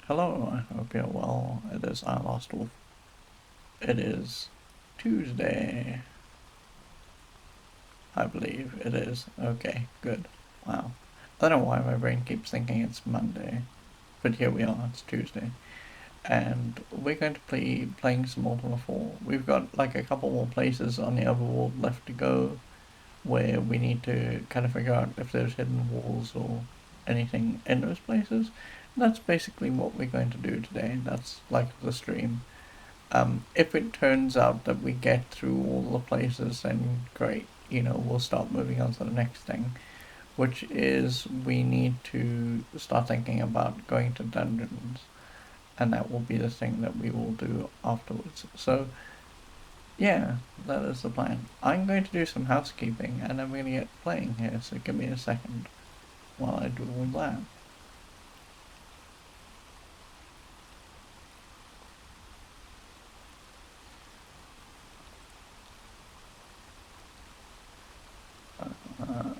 Hello, I hope you're well. It is I Lost Wolf. It is Tuesday, I believe it is. Okay, good. Wow. I don't know why my brain keeps thinking it's Monday, but here we are, it's Tuesday. And we're going to playing some Ultima 4. We've got like a couple more places on the overworld left to go where we need to kind of figure out if there's hidden walls or anything in those places. And that's basically what we're going to do today. That's like the stream. If it turns out that we get through all the places, then great. We'll start moving on to the next thing, which is we need to start thinking about going to dungeons, and that will be the thing that we will do afterwards. So, yeah, that is the plan. I'm going to do some housekeeping, and I'm going to get playing here, so give me a second while I do all that. Uh,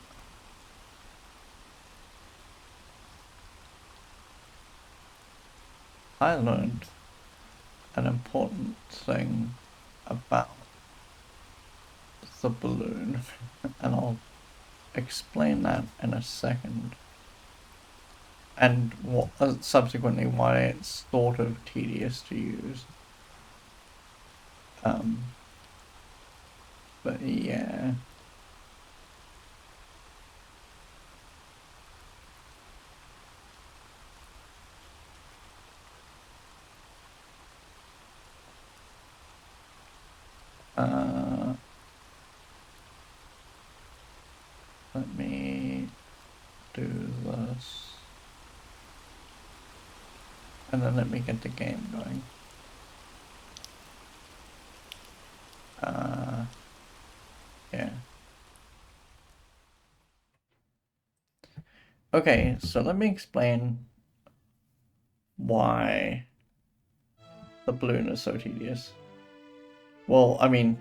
I learned an important thing about the balloon, and I'll explain that in a second, and subsequently why it's sort of tedious to use. Um, but yeah. Uh, Let me do this, and then let me get the game going. Yeah. Okay, so let me explain why the balloon is so tedious. Well, I mean,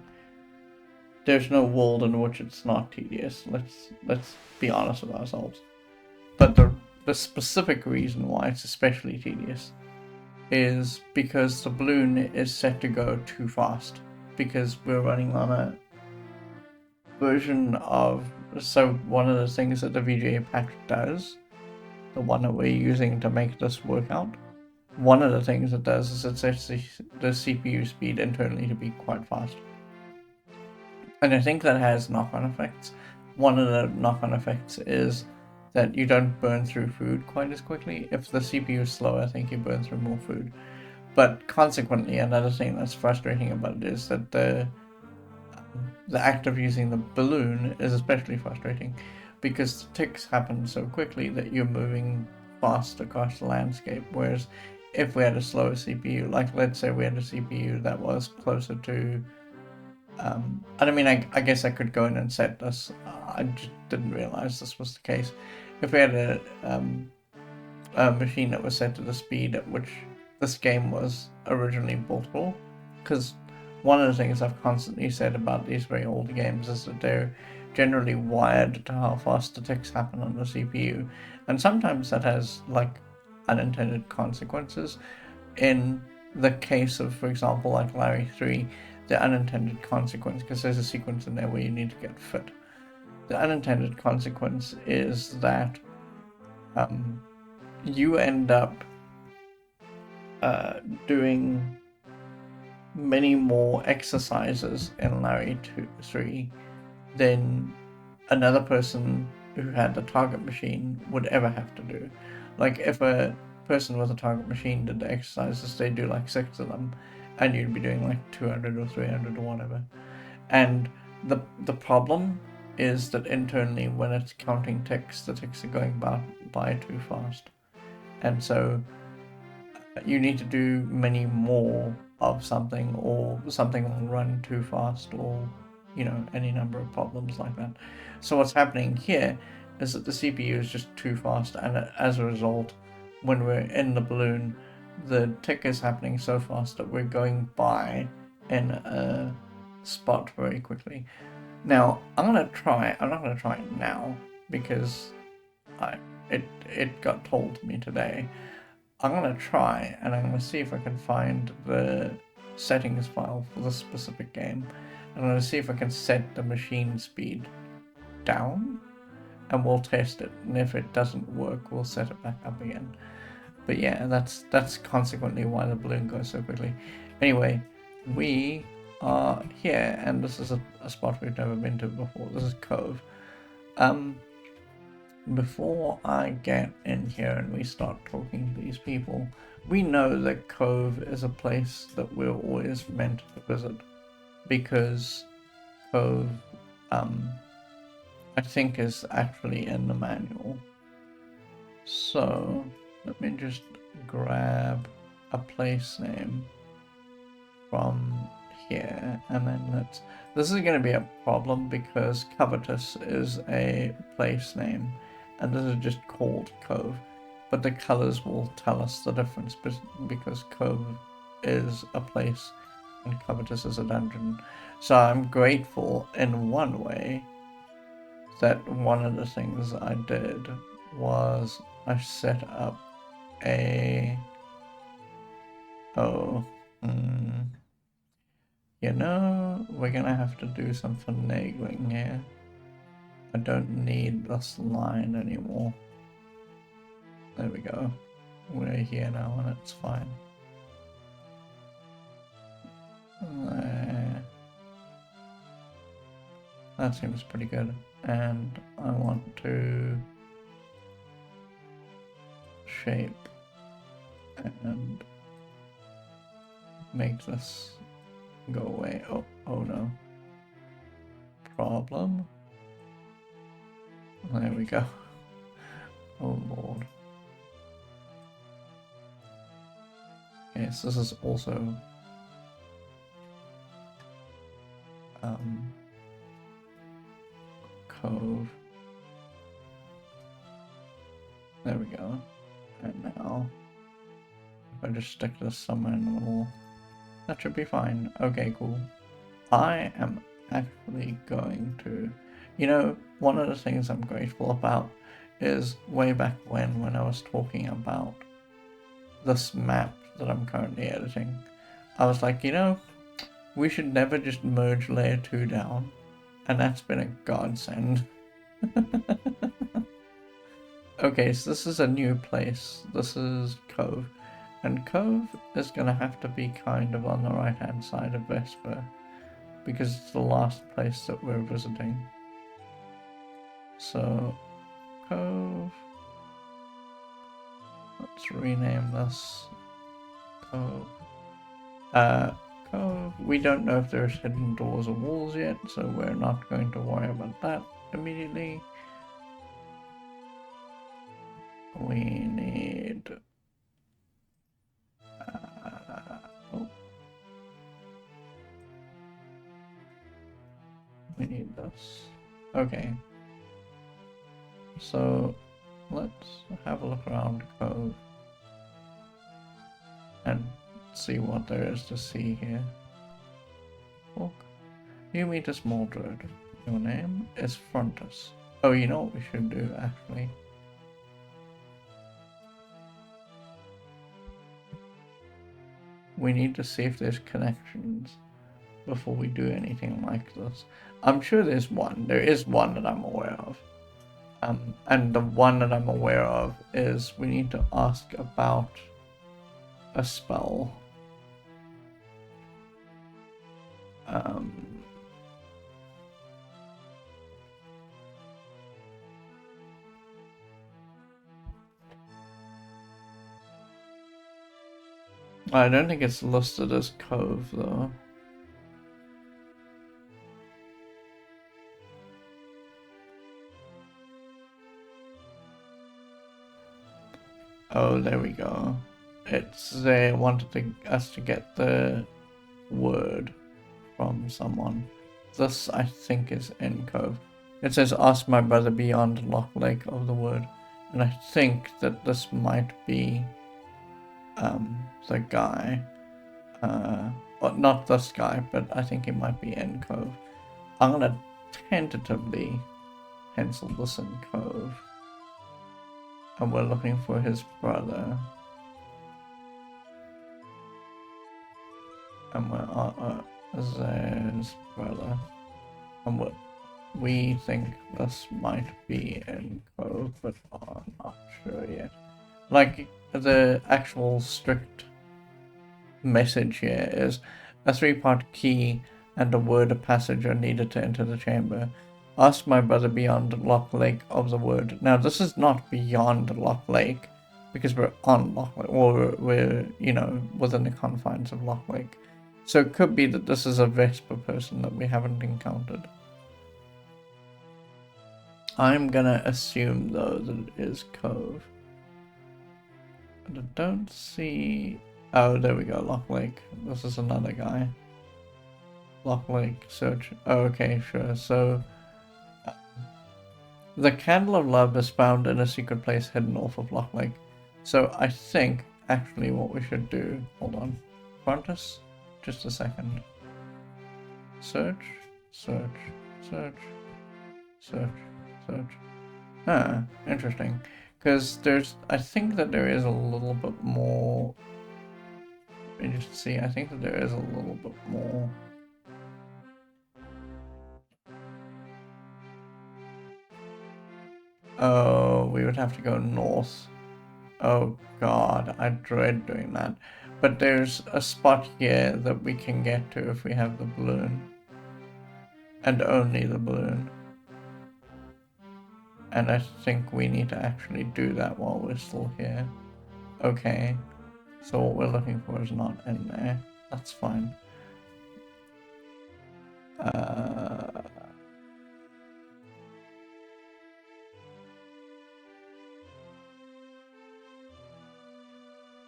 there's no world in which it's not tedious. Let's be honest with ourselves. But the specific reason why it's especially tedious is because the balloon is set to go too fast, because we're running on a version of, so one of the things that the VGA patch does, the one that we're using to make this work out, one of the things it does is it sets the CPU speed internally to be quite fast. And I think that has knock-on effects. One of the knock-on effects is that you don't burn through food quite as quickly. If the CPU is slow, I think you burn through more food. But consequently, another thing that's frustrating about it is that the act of using the balloon is especially frustrating because the ticks happen so quickly that you're moving fast across the landscape. Whereas if we had a slower CPU, like let's say we had a CPU that was closer to and I mean, I guess I could go in and set this. I just didn't realize this was the case. If we had a machine that was set to the speed at which this game was originally built for, because one of the things I've constantly said about these very old games is that they're generally wired to how fast the ticks happen on the CPU, and sometimes that has like unintended consequences. In the case of, for example, like Larry 3, the unintended consequence, because there's a sequence in there where you need to get fit. The unintended consequence is that you end up doing many more exercises in Larry 3 than another person who had the target machine would ever have to do. Like, if a person with a target machine did the exercises, they do like 6 of them, and you'd be doing like 200 or 300 or whatever. And the problem is that internally, when it's counting ticks, the ticks are going by too fast. And so you need to do many more of something, or something will run too fast, or any number of problems like that. So what's happening here is that the CPU is just too fast, and as a result, when we're in the balloon, the tick is happening so fast that we're going by in a spot very quickly. Now I'm not gonna try it now because it got told to me today. I'm gonna try and I'm gonna see if I can find the settings file for the specific game. I'm gonna see if I can set the machine speed down and we'll test it. And if it doesn't work, we'll set it back up again. But yeah, that's consequently why the balloon goes so quickly. Anyway, we are here, and this is a spot we've never been to before. This is Cove. Before I get in here and we start talking to these people, we know that Cove is a place that we're always meant to visit, because Cove, I think, is actually in the manual. So let me just grab a place name from here, and then this is going to be a problem because Covetous is a place name and this is just called Cove, but the colors will tell us the difference because Cove is a place and Covetous is a dungeon. So I'm grateful in one way that one of the things I did was I set up a you know, we're gonna have to do some finagling here. I don't need this line anymore. There we go. We're here now and it's fine. There. That seems pretty good. And I want to shape and make this go away. Oh no. Problem. There we go. Oh lord. Yes, this is also Cove. There we go. And now if I just stick this somewhere in the middle, that should be fine. Okay, cool. I am actually going to, you know, one of the things I'm grateful about is way back when I was talking about this map that I'm currently editing, I was like, you know, we should never just merge layer 2 down, and that's been a godsend. Okay, so this is a new place. This is Cove, and Cove is gonna have to be kind of on the right hand side of Vesper because it's the last place that we're visiting. So Cove, let's rename this Cove. Cove, we don't know if there's hidden doors or walls yet, so we're not going to worry about that immediately. We need we need this. Okay, so let's have a look around Cove and see what there is to see here. Look, you meet a small druid. Your name is Frontus. Oh, you know what we should do actually? We need to see if there's connections before we do anything like this. I'm sure there's one. There is one that I'm aware of. And the one that I'm aware of is we need to ask about a spell. I don't think it's listed as Cove though. Oh, there we go. They wanted us to get the word from someone. This, I think, is in Cove. It says, ask my brother beyond Loch Lake of the word. And I think that this might be the guy. Well, not this guy, but I think he might be in Cove. I'm gonna tentatively pencil this in Cove. And we're looking for his brother. And there's brother. And we think this might be in Cove, but I'm not sure yet. Like, the actual strict message here is a 3-part key and a word of passage are needed to enter the chamber. Ask my brother beyond Loch Lake of the word. Now, this is not beyond Loch Lake, because we're on Loch Lake, or we're, you know, within the confines of Loch Lake. So it could be that this is a Vesper person that we haven't encountered. I'm gonna assume, though, that it is Cove. But I don't see... Oh, there we go, Loch Lake. This is another guy. Loch Lake, search. Oh, okay, sure. So, the Candle of Love is found in a secret place hidden north of Loch Lake. So I think, actually, what we should do... Hold on. Frontis? Just a second. Search, search, search, search, search. Ah, interesting. Because I think that there is a little bit more... Let me just see, I think that there is a little bit more... Oh, we would have to go north. Oh god, I dread doing that. But there's a spot here that we can get to if we have the balloon. And only the balloon. And I think we need to actually do that while we're still here. Okay. So what we're looking for is not in there. That's fine.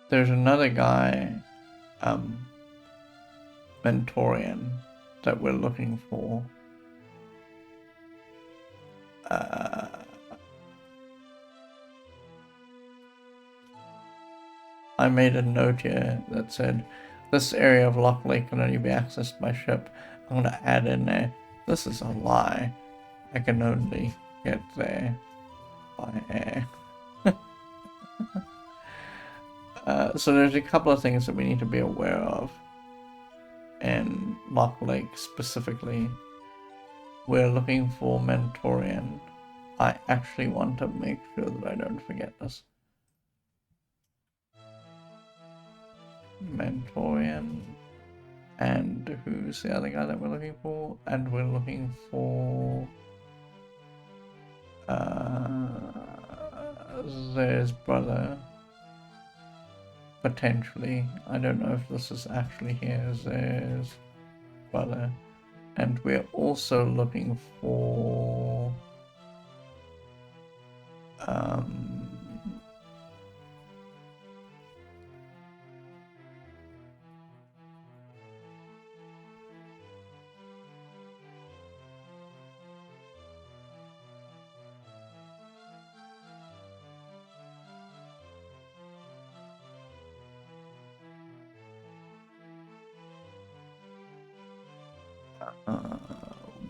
There's another guy, Mentorian, that we're looking for. I made a note here that said, this area of Loch Lake can only be accessed by ship. I'm going to add in there, this is a lie. I can only get there by air. So there's a couple of things that we need to be aware of in Loch Lake specifically. We're looking for Mentorian. I actually want to make sure that I don't forget this. Mentorian. And who's the other guy that we're looking for? And we're looking for... there's brother. Potentially. I don't know if this is actually here. There's brother. And we're also looking for...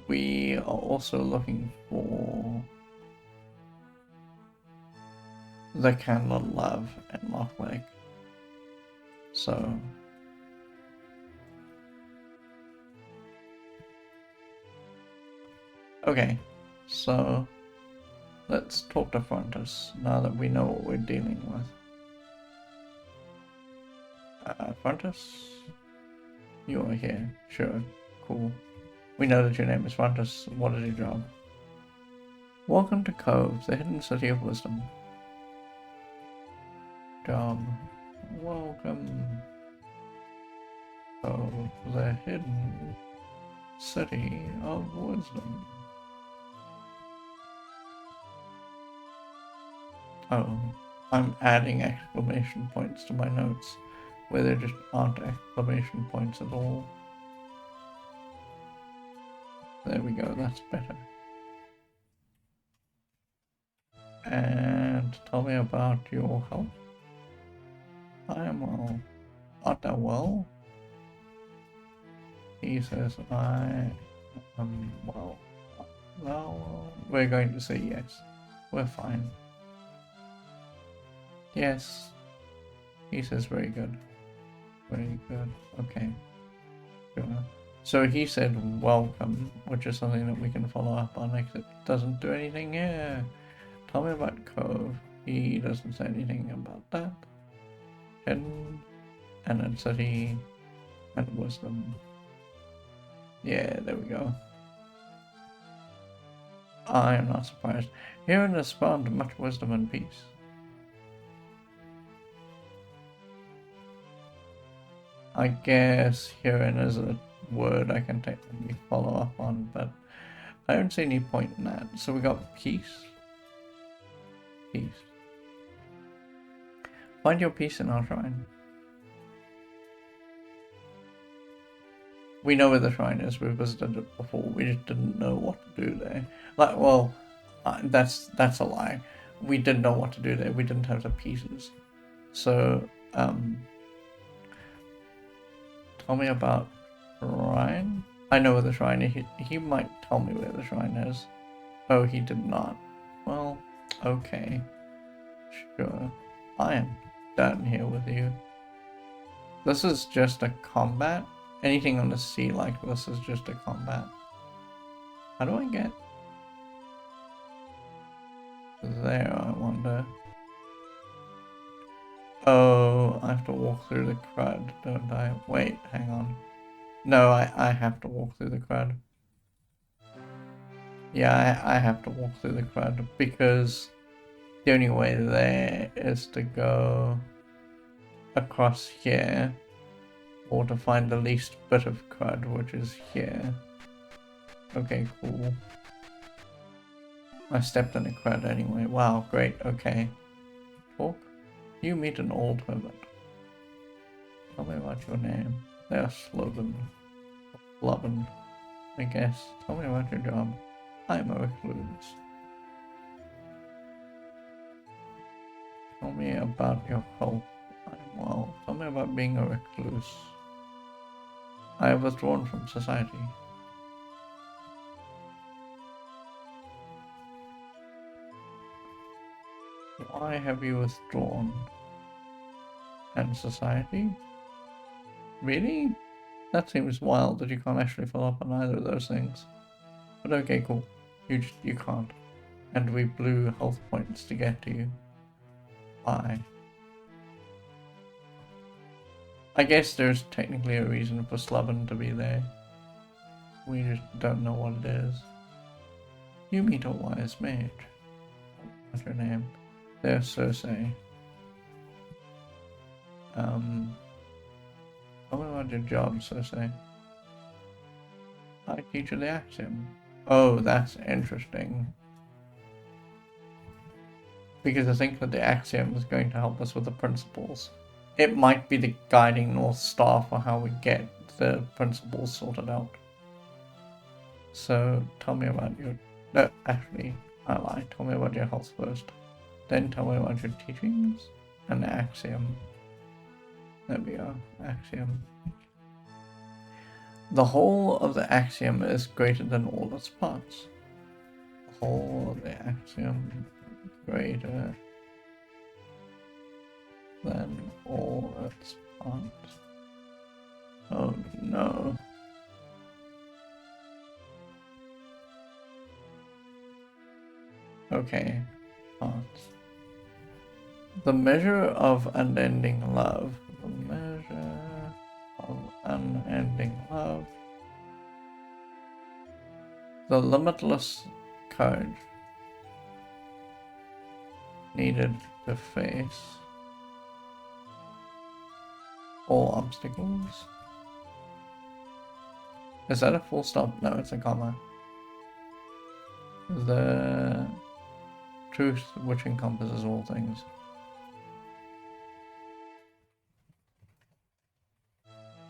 we are also looking for the Candle of Love in Loch Lake. So okay, so let's talk to Frontis now that we know what we're dealing with. Frontis, you are here. Sure, cool. We know that your name is Frontis. What is your job? Welcome to Cove, the hidden city of wisdom. Job. Welcome. Cove, the hidden city of wisdom. Oh, I'm adding exclamation points to my notes where there just aren't exclamation points at all. There we go, that's better. And tell me about your health. I am well. Art thou well? He says, I am well. Well, we're going to say yes. We're fine. Yes. He says, very good. Very good. Okay. Sure. So he said welcome, which is something that we can follow up on, except it doesn't do anything here. Tell me about Cove. He doesn't say anything about that. Hidden, and City, and Wisdom. Yeah, there we go. I am not surprised. Herein is found much wisdom and peace. I guess herein is a word I can technically follow up on, but I don't see any point in that. So we got peace. Peace. Find your peace in our shrine. We know where the shrine is. We visited it before. We just didn't know what to do there. Like, well, that's a lie. We didn't know what to do there. We didn't have the pieces. So, tell me about shrine. I know where the shrine is. He might tell me where the shrine is. Oh, he did not. Well, okay. Sure. I am done here with you. This is just a combat. Anything on the sea like this is just a combat. How do I get there, I wonder? Oh, I have to walk through the crud, don't I? Wait, hang on. No, I have to walk through the crud. Yeah, I have to walk through the crud because the only way there is to go across here or to find the least bit of crud, which is here. Okay, cool. I stepped in the crud anyway. Wow, great, okay. Talk? You meet an old hermit. Tell me about your name. They're Slogan. Lovin, I guess. Tell me about your job. I'm a recluse. Tell me about your health. I'm well. Tell me about being a recluse. I have withdrawn from society. Why have you withdrawn? And society? Really? That seems wild that you can't actually follow up on either of those things. But okay, cool. You can't. And we blew health points to get to you. Why? I guess there's technically a reason for Slubbin to be there. We just don't know what it is. You meet a wise mage. What's your name? There's Circe. Tell me about your job, Circe. I teach you the axiom. Oh, that's interesting. Because I think that the axiom is going to help us with the principles. It might be the guiding North Star for how we get the principles sorted out. So, tell me about your... No, actually, I lied. Tell me about your health first. Then tell me about your teachings and the axiom. There we go. Axiom. The whole of the axiom is greater than all its parts. The whole of the axiom greater than all its parts. Oh no. Okay, parts. The measure of unending love. The measure of unending love. The limitless courage needed to face all obstacles. Is that a full stop? No, it's a comma. The truth which encompasses all things.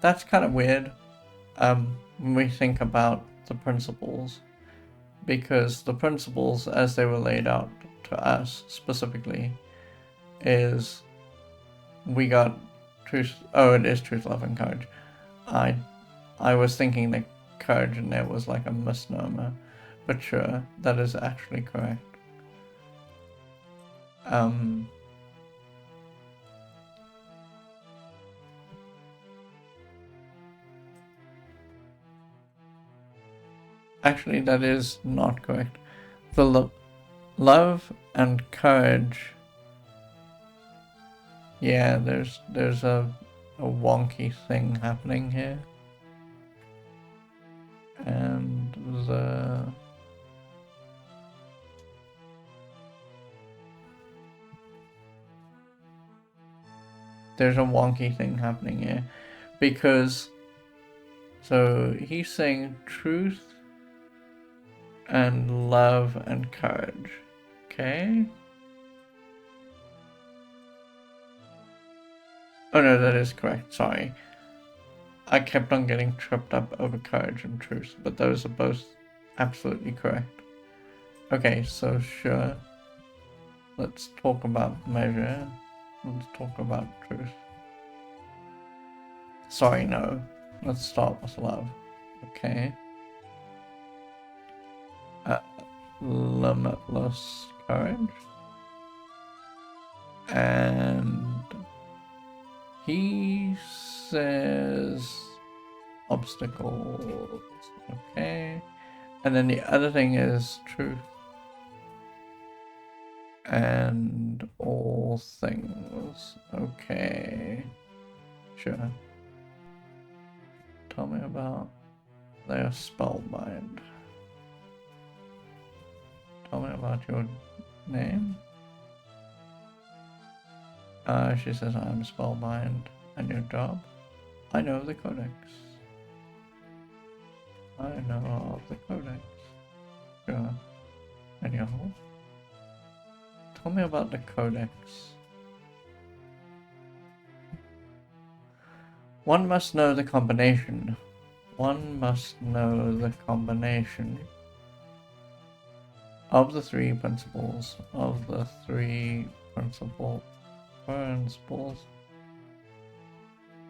That's kind of weird when we think about the principles, because the principles as they were laid out to us specifically is we got truth. Oh, it is truth, love, and courage. I was thinking that courage in there was like a misnomer, but sure, that is actually correct. Actually, that is not correct. The love and courage. Yeah, there's a wonky thing happening here. And there's a wonky thing happening here. Because, so he's saying truth and love and courage. Okay? Oh no, that is correct, sorry. I kept on getting tripped up over courage and truth, but those are both absolutely correct. Okay, so sure. Let's talk about measure. Let's talk about truth. Sorry, no. Let's start with love. Okay. Limitless courage. And he says obstacles. Okay. And then the other thing is truth. And all things. Okay. Sure. Tell me about their spellbind. Tell me about your name. She says I'm spellbind. And your job? I know the codex. I know of the codex. Sure. And your home? Tell me about the codex. One must know the combination. One must know the combination of the three principles of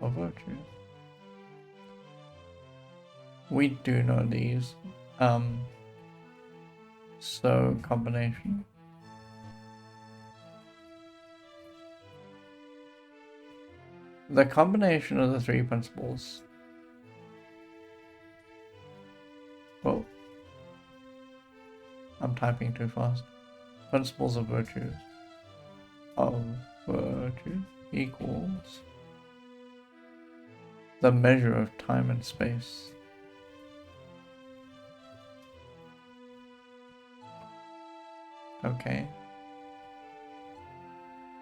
virtue. We do know these. So combination. The combination of the three principles. Whoa. I'm typing too fast. Principles of virtue. Of virtue equals the measure of time and space. Okay.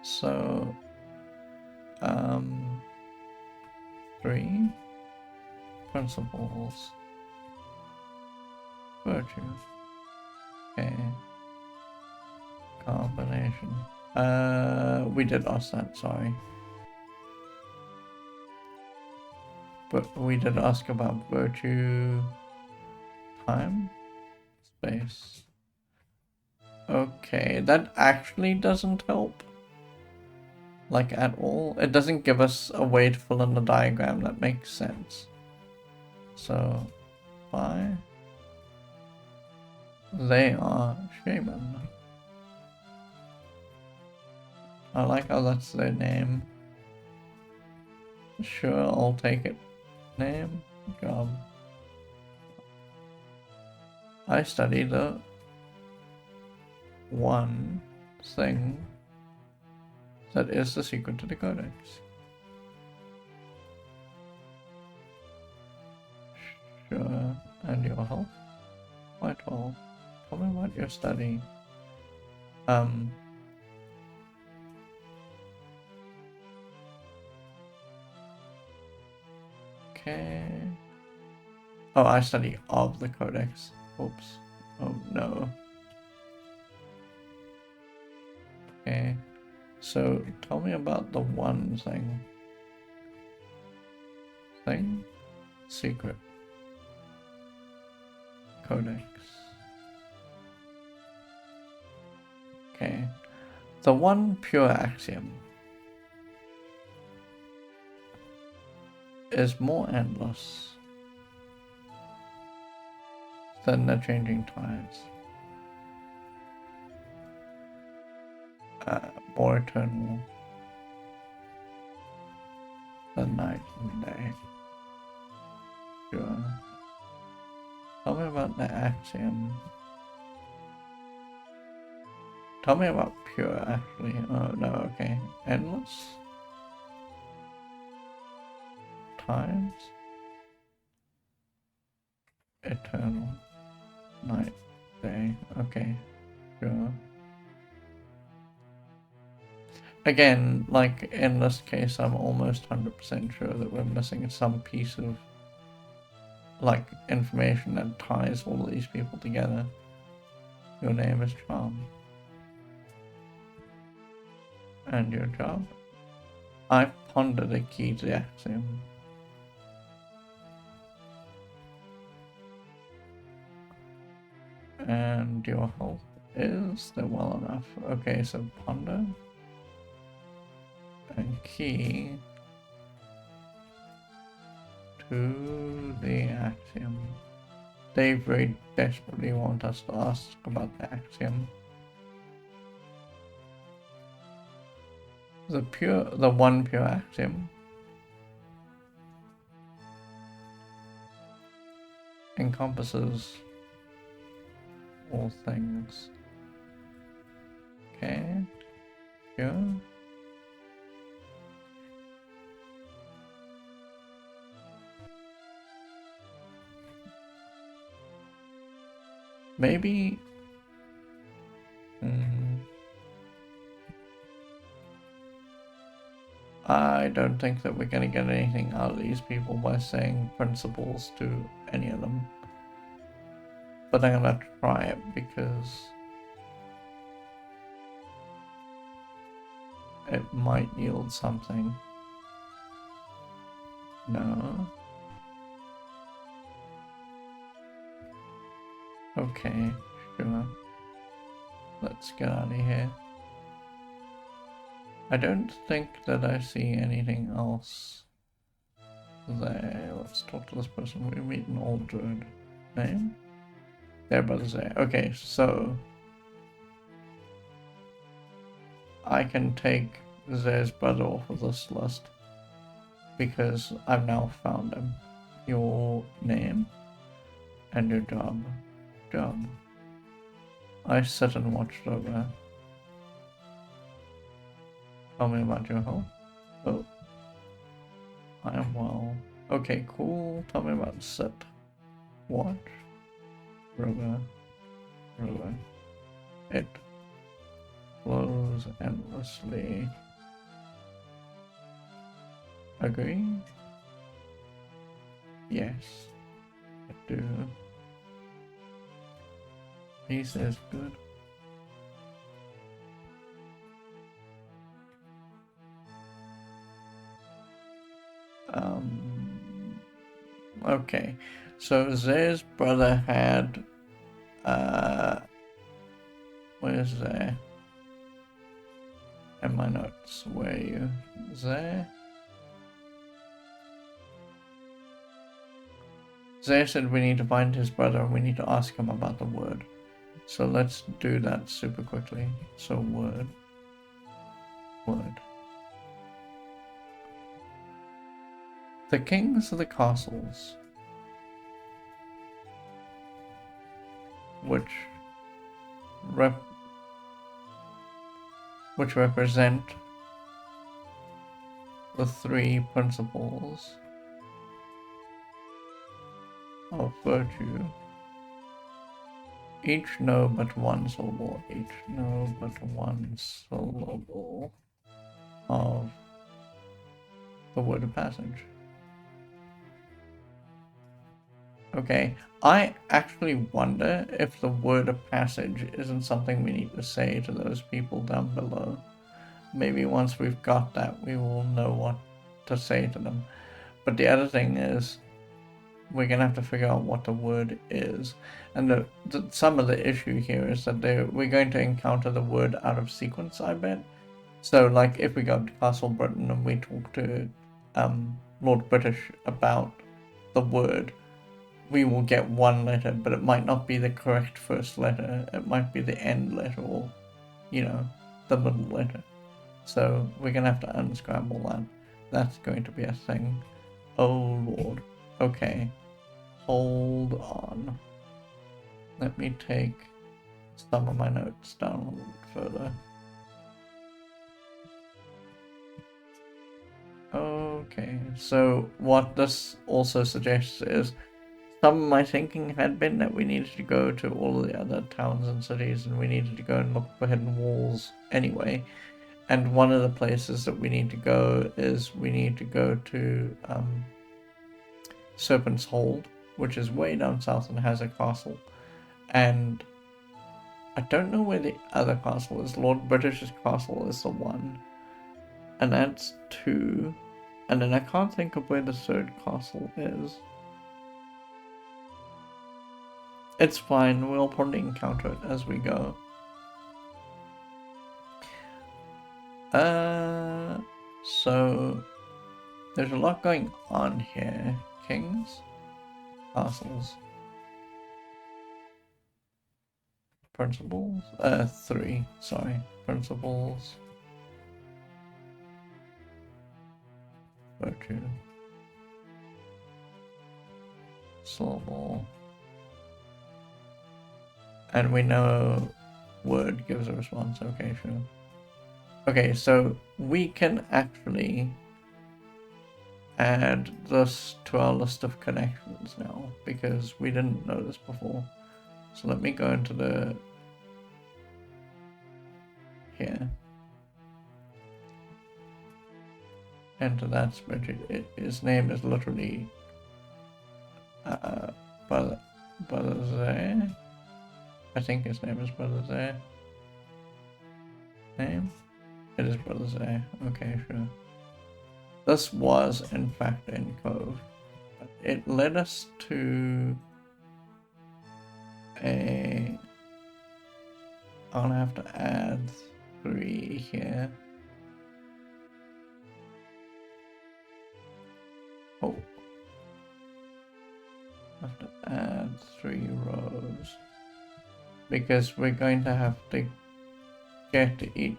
So, three principles. Virtue. Okay. Combination. We did ask that, sorry. But we did ask about virtue, time, space. Okay, that actually doesn't help. Like, at all. It doesn't give us a way to fill in the diagram that makes sense. So, why? They are shaman. I like how that's their name. Sure, I'll take it. Name, job. I study the one thing that is the secret to the codex. Sure, and your health? Quite well. Tell me about your study. Okay. Oh, I study of the codex. Oops. Oh no. Okay. So tell me about the one thing. Thing? Secret. Codex. Okay. The one pure axiom is more endless than the changing tides. More eternal than night and day. Sure. Tell me about the axiom. Tell me about pure, actually. Oh, no, okay. Endless? Times? Eternal. Night. Day. Okay. Sure. Again, like, in this case, I'm almost 100% sure that we're missing some piece of, like, information that ties all these people together. Your name is Charm. And your job? I pondered a key to the axiom. And your health is there well enough. Okay, so ponder. And key to the axiom. They very desperately want us to ask about the axiom. The one pure axiom encompasses all things. Okay, pure. Maybe. I don't think that we're going to get anything out of these people by saying principles to any of them. But I'm going to try it because it might yield something. No. Okay, sure. Let's get out of here. I don't think that I see anything else there. Let's talk to this person. We meet an old druid. Name? Their brother's there. Okay, so I can take Zer's brother off of this list because I've now found him. Your name and your job. I sit and watched over. Tell me about your health. Oh. I am well. Okay, cool. Tell me about sit. Watch. Rover. It flows endlessly. Agree? Yes. I do. He says good. Okay. So Zer's brother had where's Zer? In my notes, where are you? Zer? Zer said we need to find his brother and we need to ask him about the word. So let's do that super quickly. So word. The kings of the castles, which represent the three principles of virtue, each know but one syllable, of the word of passage. Okay, I actually wonder if the word of passage isn't something we need to say to those people down below. Maybe once we've got that, we will know what to say to them. But the other thing is, we're going to have to figure out what the word is. And some of the issue here is that we're going to encounter the word out of sequence, I bet. So, like, if we go to Castle Britain and we talk to Lord British about the word, we will get one letter, but it might not be the correct first letter. It might be the end letter or, the middle letter. So we're going to have to unscramble that. That's going to be a thing. Oh, Lord. Okay. Hold on. Let me take some of my notes down a little bit further. Okay, so what this also suggests is some of my thinking had been that we needed to go to all of the other towns and cities, and we needed to go and look for hidden walls anyway. And one of the places that we need to go is we need to go to Serpent's Hold, which is way down south and has a castle. And I don't know where the other castle is. Lord British's castle is the one. And that's 2. And then I can't think of where the 3rd castle is. It's fine, we'll probably encounter it as we go. So there's a lot going on here. Kings, castles, principles. 3. Sorry, principles, virtue, syllable, and we know word gives a response. Okay, sure. Okay, so we can actually add this to our list of connections now, because we didn't know this before. So let me go into the here. Enter that spreadsheet. His name is literally Brother Zay. I think his name is Brother Zay. Name? It is Brother Zay. Okay, sure. This was, in fact, in Cove. It led us to a... I'm gonna have to add 3 here. Oh. I have to add 3 rows. Because we're going to have to get to each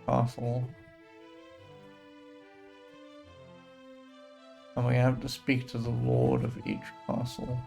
castle. And we have to speak to the lord of each castle.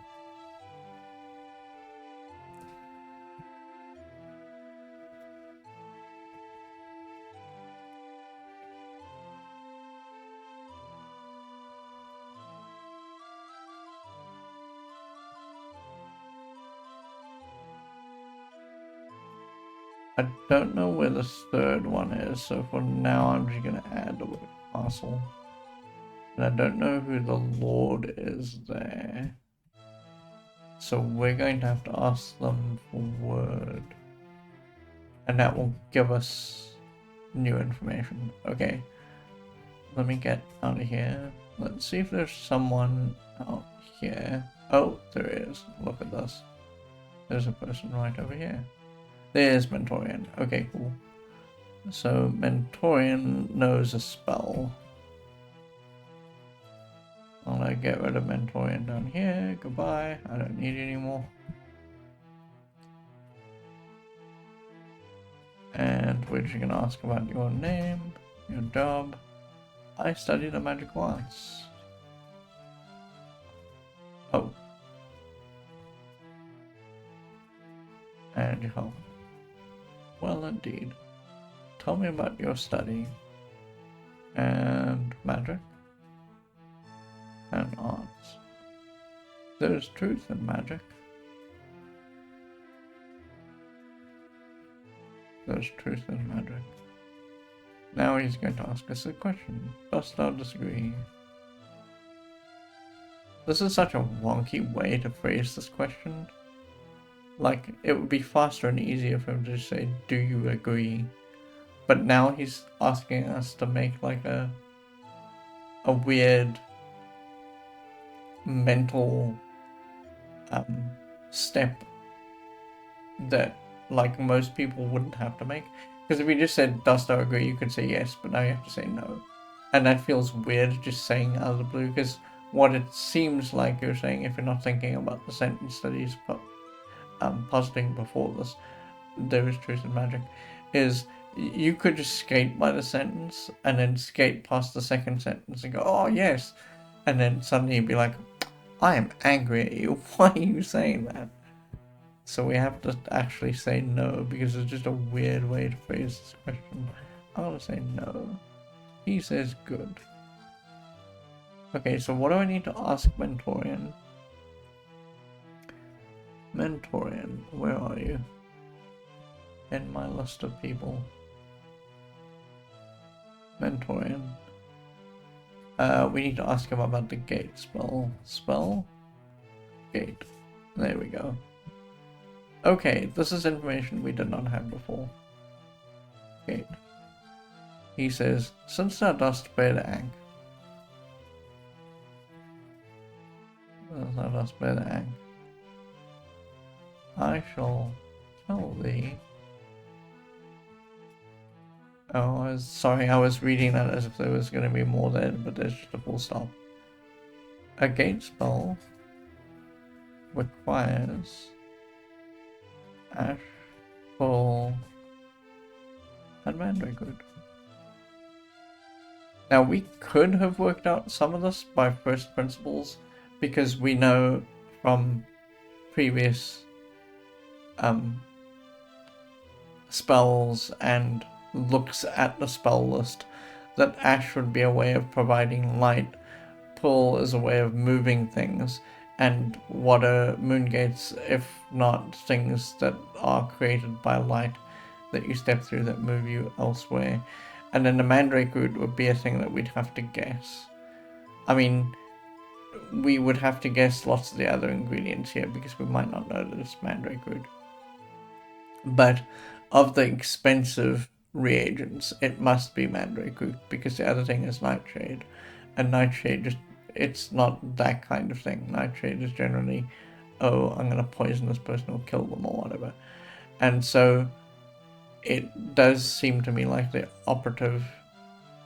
I don't know where the 3rd one is, so for now I'm just going to add the word castle. And I don't know who the lord is there. So we're going to have to ask them for word. And that will give us new information. Okay. Let me get out of here. Let's see if there's someone out here. Oh, there is. Look at this. There's a person right over here. There's Mentorian. Okay, cool. So Mentorian knows a spell. I'm gonna get rid of Mentorian down here. Goodbye. I don't need it anymore. And we're just gonna ask about your name, your job. I study the magic arts. Oh. And your health. Well, indeed. Tell me about your study. And magic. And arts. There's truth in magic. There's truth in magic. Now he's going to ask us a question. Dost thou disagree? This is such a wonky way to phrase this question. Like, it would be faster and easier for him to just say, do you agree? But now he's asking us to make like a weird mental step that like most people wouldn't have to make. Because if you just said, dost thou agree, you could say yes, but now you have to say no. And that feels weird just saying out of the blue, because what it seems like you're saying, if you're not thinking about the sentence that he's positing before this, there is truth in magic, is you could just skate by the sentence and then skate past the second sentence and go, oh yes, and then suddenly you'd be like, I am angry at you, why are you saying that? So we have to actually say no, because it's just a weird way to phrase this question. I'm gonna say no. He says good. Okay, so what do I need to ask Mentorian? Mentorian, where are you? In my list of people. Mentorian. We need to ask him about the gate spell. Spell? Gate. There we go. Okay, this is information we did not have before. Gate. He says, since thou dost bear the ankh. Since thou dost bear the ankh. I shall tell thee. Oh, sorry, I was reading that as if there was going to be more there, but there's just a full stop. A gate spell requires ash, full, and mandragood. Now, we could have worked out some of this by first principles, because we know from previous spells and looks at the spell list that ash would be a way of providing light, pull is a way of moving things, and what are moon gates if not things that are created by light that you step through that move you elsewhere. And then the mandrake root would be a thing that we'd have to guess. I mean, we would have to guess lots of the other ingredients here because we might not know that it's mandrake root. But of the expensive reagents, it must be mandrake root because the other thing is nightshade. And nightshade just, it's not that kind of thing. Nightshade is generally, oh, I'm going to poison this person or kill them or whatever. And so it does seem to me like the operative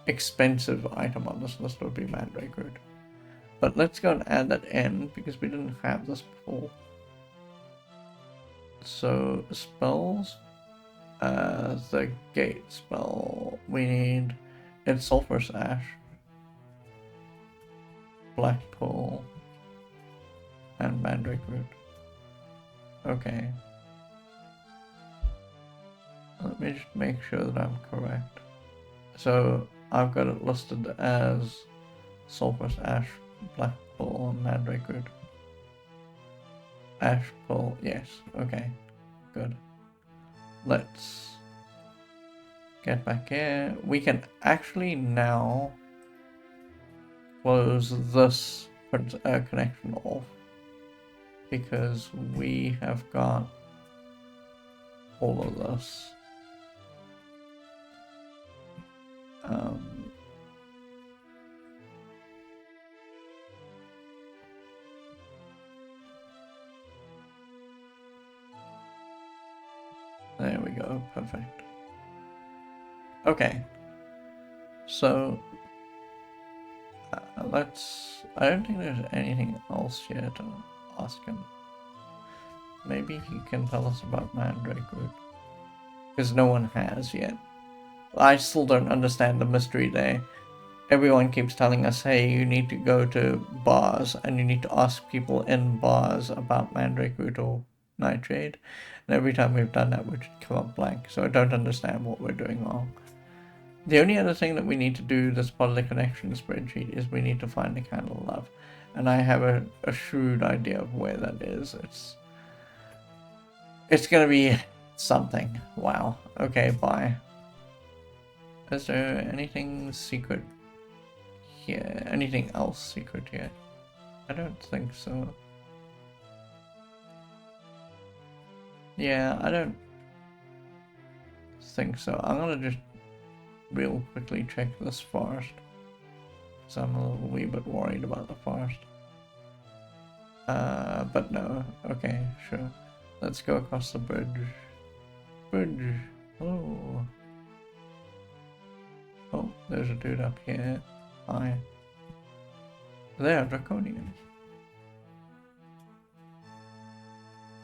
expensive item on this list would be mandrake root. But let's go and add that in because we didn't have this before. So spells, the gate spell, we need it's sulfurous ash, black pull, and mandrake root. Okay. Let me just make sure that I'm correct. So I've got it listed as sulfurous ash, black pull, and mandrake root. Ash pull, yes. Okay, good. Let's get back here. We can actually now close this connection off because we have got all of this. There we go, perfect. Okay, so I don't think there's anything else here to ask him. Maybe he can tell us about mandrake root, because no one has yet. I still don't understand the mystery there. Everyone keeps telling us, hey, you need to go to bars and you need to ask people in bars about mandrake root or nightshade. And every time we've done that, we just come up blank. So I don't understand what we're doing wrong. The only other thing that we need to do that's part of the connection spreadsheet is we need to find the candle of love. And I have a shrewd idea of where that is. It's going to be something. Wow. Okay, bye. Is there anything secret here? Anything else secret here? I don't think so. Yeah, I don't think so. I'm gonna just real quickly check this forest. So I'm a wee bit worried about the forest. But no. Okay, sure. Let's go across the bridge. Bridge. Hello. Oh, there's a dude up here. Hi. They are draconians.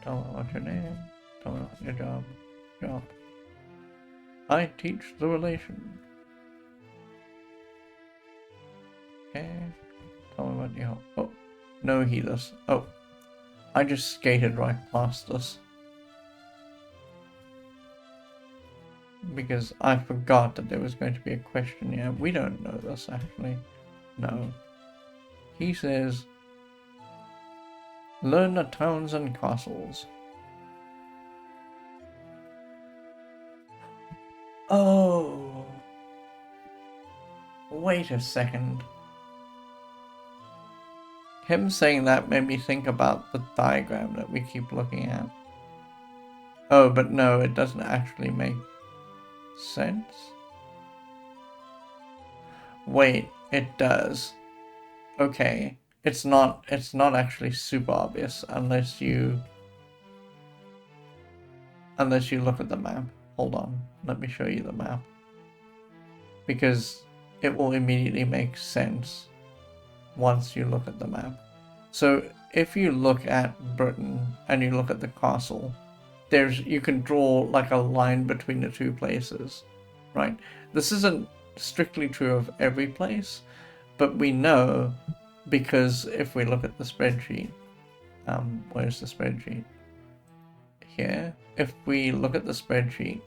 Tell me what's your name. Tell me what's your job. I teach the relation. Okay. Tell me what you help. Oh, no healers. Oh, I just skated right past this. because I forgot that there was going to be a question here. We don't know this, actually. No. He says, learn the towns and castles. Oh. Wait a second. Him saying that made me think about the diagram that we keep looking at. Oh, but no, it doesn't actually make sense. Wait, it does. Okay. It's not actually super obvious unless you look at the map. Hold on, let me show you the map. Because it will immediately make sense once you look at the map. So if you look at Britain and you look at the castle, you can draw like a line between the two places, right? This isn't strictly true of every place, but we know because if we look at the spreadsheet, where's the spreadsheet? Here. If we look at the spreadsheet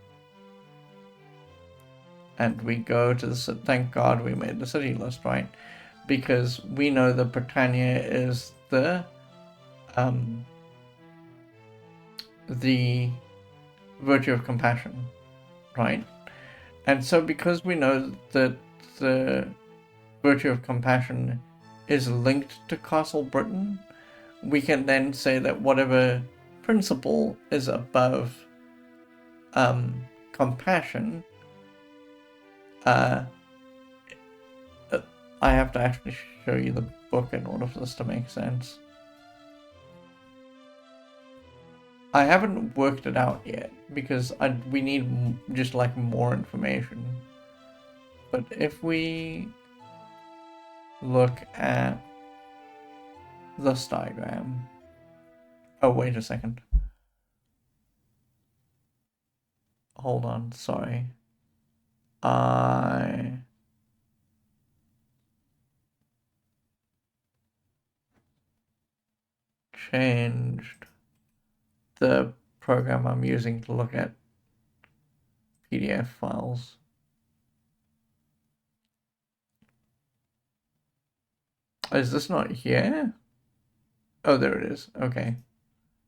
and we go to the, thank God we made the city list, right? Because we know that Britannia is the virtue of compassion, right? And so because we know that the virtue of compassion is linked to Castle Britain, we can then say that whatever principle is above compassion, I have to actually show you the book in order for this to make sense. I haven't worked it out yet because we need just like more information. But if we look at this diagram, oh wait a second. Hold on, sorry. I changed the program I'm using to look at PDF files. Is this not here? Oh, there it is. Okay,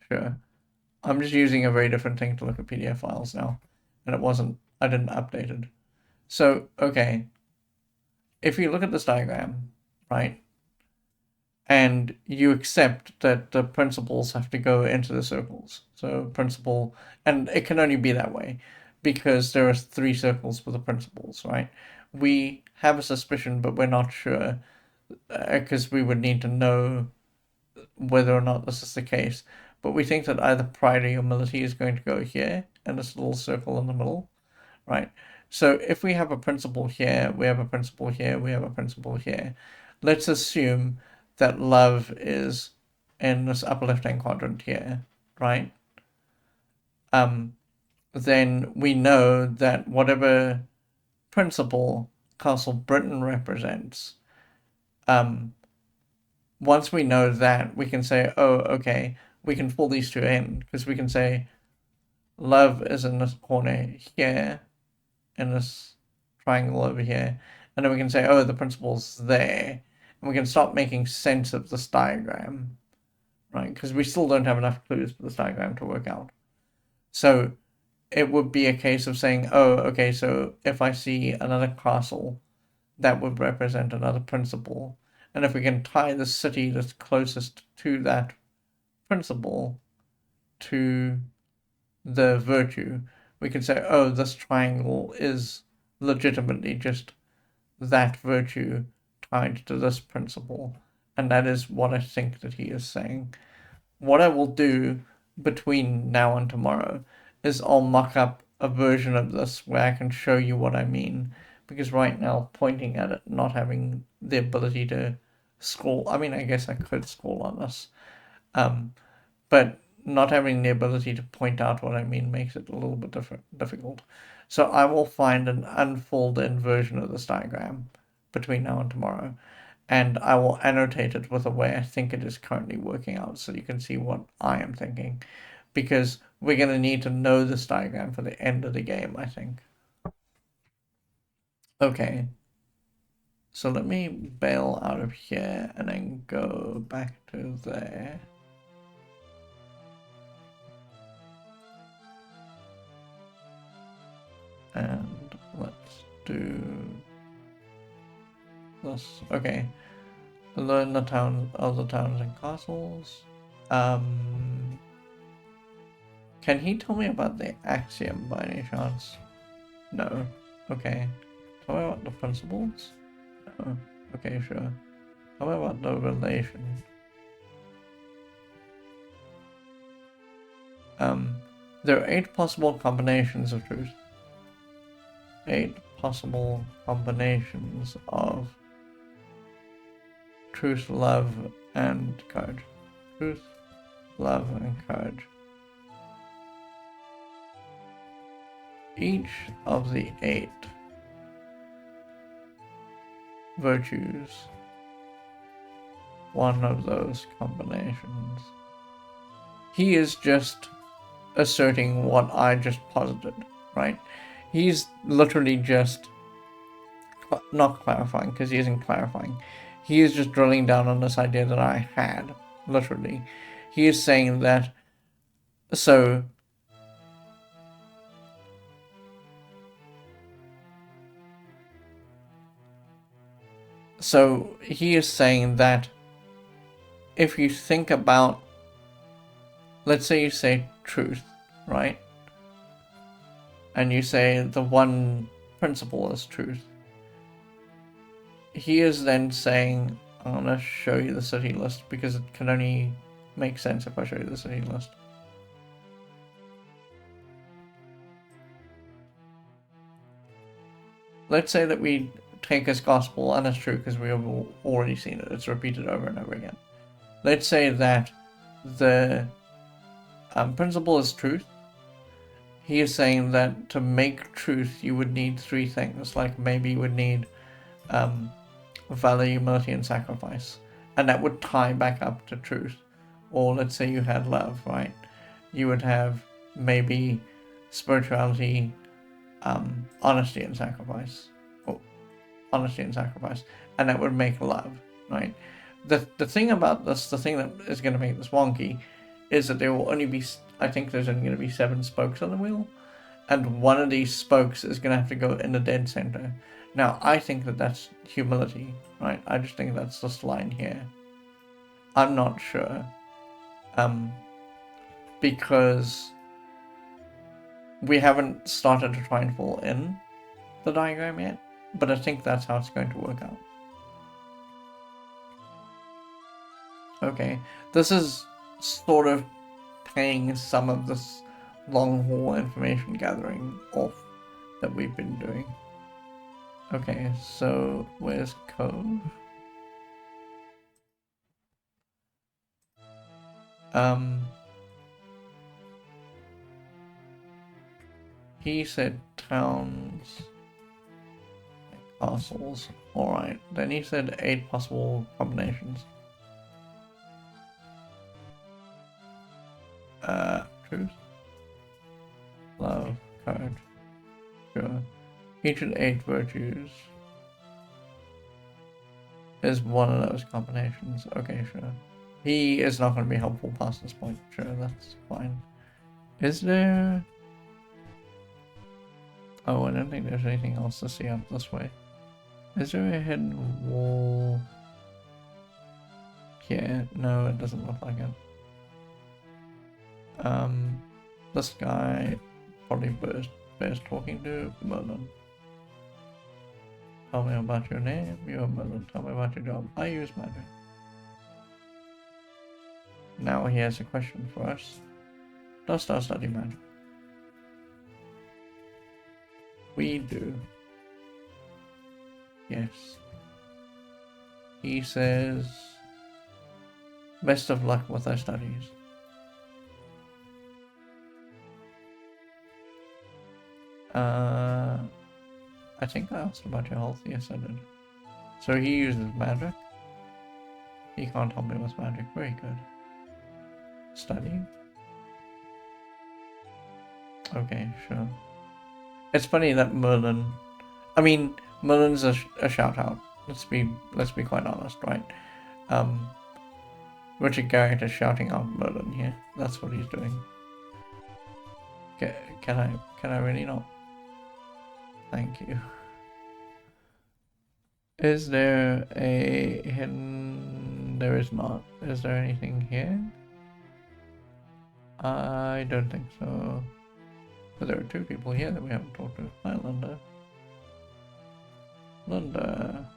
sure. I'm just using a very different thing to look at PDF files now, and I didn't update it. So, okay, if you look at this diagram, right, and you accept that the principles have to go into the circles. So principle, and it can only be that way because there are 3 circles for the principles, right? We have a suspicion, but we're not sure because we would need to know whether or not this is the case. But we think that either pride or humility is going to go here in this little circle in the middle, right? So if we have a principle here, we have a principle here, we have a principle here. Let's assume that love is in this upper left-hand quadrant here, right? Then we know that whatever principle Castle Britain represents, once we know that, we can say, oh, okay, we can pull these two in, because we can say love is in this corner here, in this triangle over here, and then we can say, oh, the principle's there, and we can start making sense of this diagram, right? Because we still don't have enough clues for this diagram to work out. So it would be a case of saying, oh, okay, so if I see another castle, that would represent another principle. And if we can tie the city that's closest to that principle to the virtue, we can say, oh, this triangle is legitimately just that virtue tied to this principle. And that is what I think that he is saying. What I will do between now and tomorrow is I'll mock up a version of this where I can show you what I mean. Because right now, pointing at it, not having the ability to scroll, I mean, I guess I could scroll on this. But not having the ability to point out what I mean makes it a little bit difficult. So I will find an unfolded version of this diagram between now and tomorrow. And I will annotate it with the way I think it is currently working out so you can see what I am thinking. Because we're going to need to know this diagram for the end of the game, I think. Okay. So let me bail out of here and then go back to there. And let's do this. Okay. Learn the other towns and castles. Can he tell me about the axiom by any chance? No. Okay. Tell me about the principles? No. Okay, sure. Tell me about the relation. There are 8 possible combinations of truth. 8 possible combinations of truth, love, and courage. Truth, love, and courage. Each of the 8 virtues, one of those combinations. He is just asserting what I just posited, right? He's literally just not clarifying, because he isn't clarifying. He is just drilling down on this idea that I had, literally. He is saying that, so he is saying that if you think about, let's say you say truth, right? And you say the one principle is truth. He is then saying, I'm going to show you the city list because it can only make sense if I show you the city list. Let's say that we take as gospel, and it's true because we have already seen it, it's repeated over and over again. Let's say that the principle is truth. He is saying that to make truth you would need 3 things, like maybe you would need valor, humility, and sacrifice, and that would tie back up to truth. Or let's say you had love, right? You would have maybe spirituality, honesty and sacrifice, and that would make love, right? The thing about this, the thing that is going to make this wonky, is that there will only be, I think there's only going to be 7 spokes on the wheel, and one of these spokes is going to have to go in the dead center. Now, I think that that's humility, right? I just think that's this line here. I'm not sure, because we haven't started to try and fall in the diagram yet, but I think that's how it's going to work out. Okay, this is sort of paying some of this long haul information gathering off that we've been doing. Okay, so where's Cove? He said towns, castles. Alright, then he said 8 possible combinations. Truth, love, courage. Sure. Each of the 8 virtues is one of those combinations. Okay, sure. He is not going to be helpful past this point. Sure, that's fine. Is there... Oh, I don't think there's anything else to see up this way. Is there a hidden wall? Yeah, no, it doesn't look like it. This guy probably bears talking to. Merlin. Tell me about your name. You're Merlin. Tell me about your job. I use magic. Now he has a question for us. Dost thou study magic? We do. Yes. He says, best of luck with thy studies. I think I asked about your health. Yes, I did. So he uses magic. He can't help me with magic. Very good. Studying. Okay, sure. It's funny that Merlin I mean, Merlin's a shout out. Let's be quite honest, right? Um, Richard Garriott is shouting out Merlin here. That's what he's doing. Can I really not? Thank you. Is there a hidden? There is not. Is there anything here? I don't think so. But there are two people here that we haven't talked to. Hi, Linda. Linda.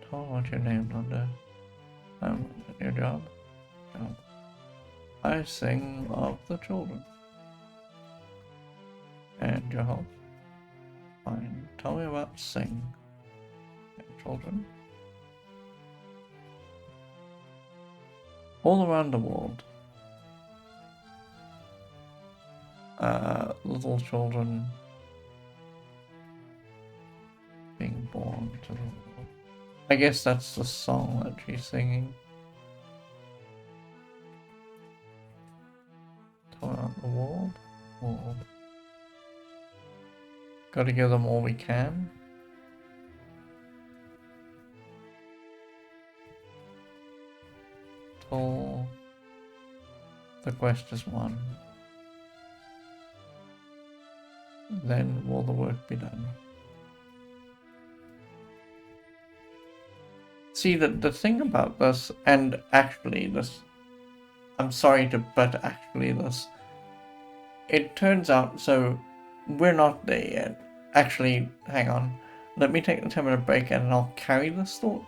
Tell me what's your name, Linda. Your job? Job. I sing of the children. And your health? Fine. Tell me about sing. And children. All around the world. Little children being born to the world. I guess that's the song that she's singing. All around the world. World. Gotta give them all we can. Till the quest is won. Then will the work be done. See, the thing about this, and actually this, I'm sorry to, but actually this, it turns out, so we're not there yet. Actually, hang on. Let me take the 10-minute break and I'll carry this thought,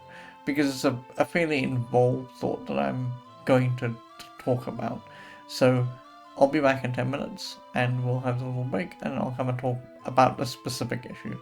because it's a fairly involved thought that I'm going to talk about. So I'll be back in 10 minutes and we'll have a little break and I'll come and talk about this specific issue.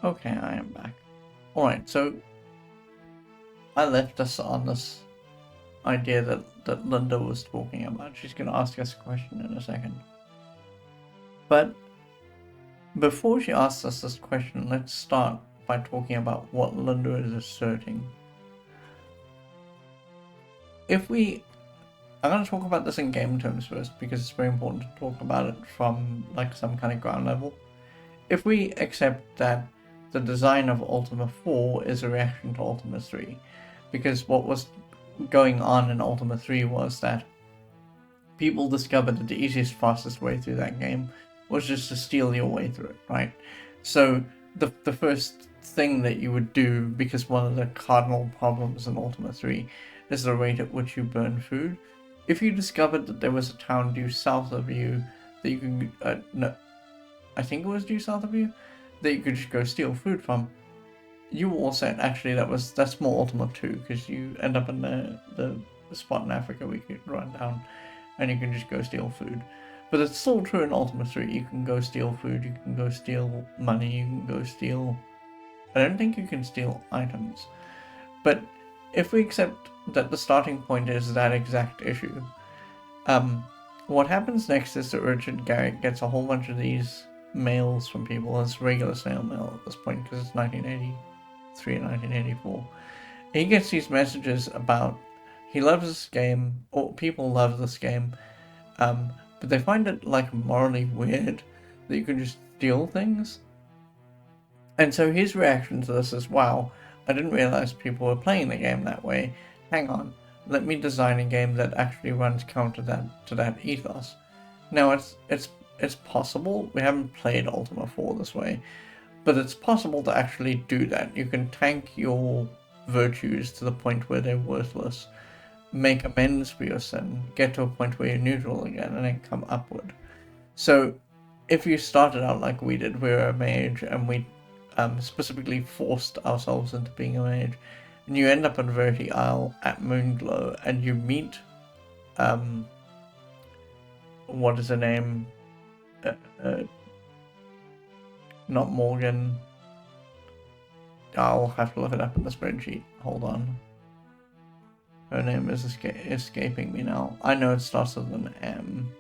Okay, I am back. Alright, so I left us on this idea that Linda was talking about. She's going to ask us a question in a second. But before she asks us this question, let's start by talking about what Linda is asserting. I'm going to talk about this in game terms first, because it's very important to talk about it from like some kind of ground level. If we accept that the design of Ultima 4 is a reaction to Ultima 3, because what was going on in Ultima 3 was that people discovered that the easiest, fastest way through that game was just to steal your way through it, right? So the first thing that you would do, because one of the cardinal problems in Ultima 3 is the rate at which you burn food. If you discovered that there was a town due south of you that you could, no, I think it was due south of you, that you could just go steal food from, you all said, actually that's more Ultima 2, because you end up in the spot in Africa where you can run down and you can just go steal food. But it's still true in Ultima 3, you can go steal food, you can go steal money, you can go steal... I don't think you can steal items. But if we accept that the starting point is that exact issue, what happens next is that Richard Garriott gets a whole bunch of these mails from people. It's regular snail mail at this point, because it's 1983 and 1984. He gets these messages about he loves this game, or people love this game, but they find it like morally weird that you can just steal things. And so his reaction to this is, wow, I didn't realize people were playing the game that way. Hang on, let me design a game that actually runs counter to that ethos. Now it's possible. We haven't played Ultima 4 this way, but it's possible to actually do that. You can tank your virtues to the point where they're worthless, make amends for your sin, get to a point where you're neutral again, and then come upward. So if you started out like we did, we were a mage, and we specifically forced ourselves into being a mage, and you end up in Verti Isle at Moonglow, and you meet what is her name? Not Morgan. I'll have to look it up in the spreadsheet. Hold on. Her name is escaping me now. I know it starts with an M.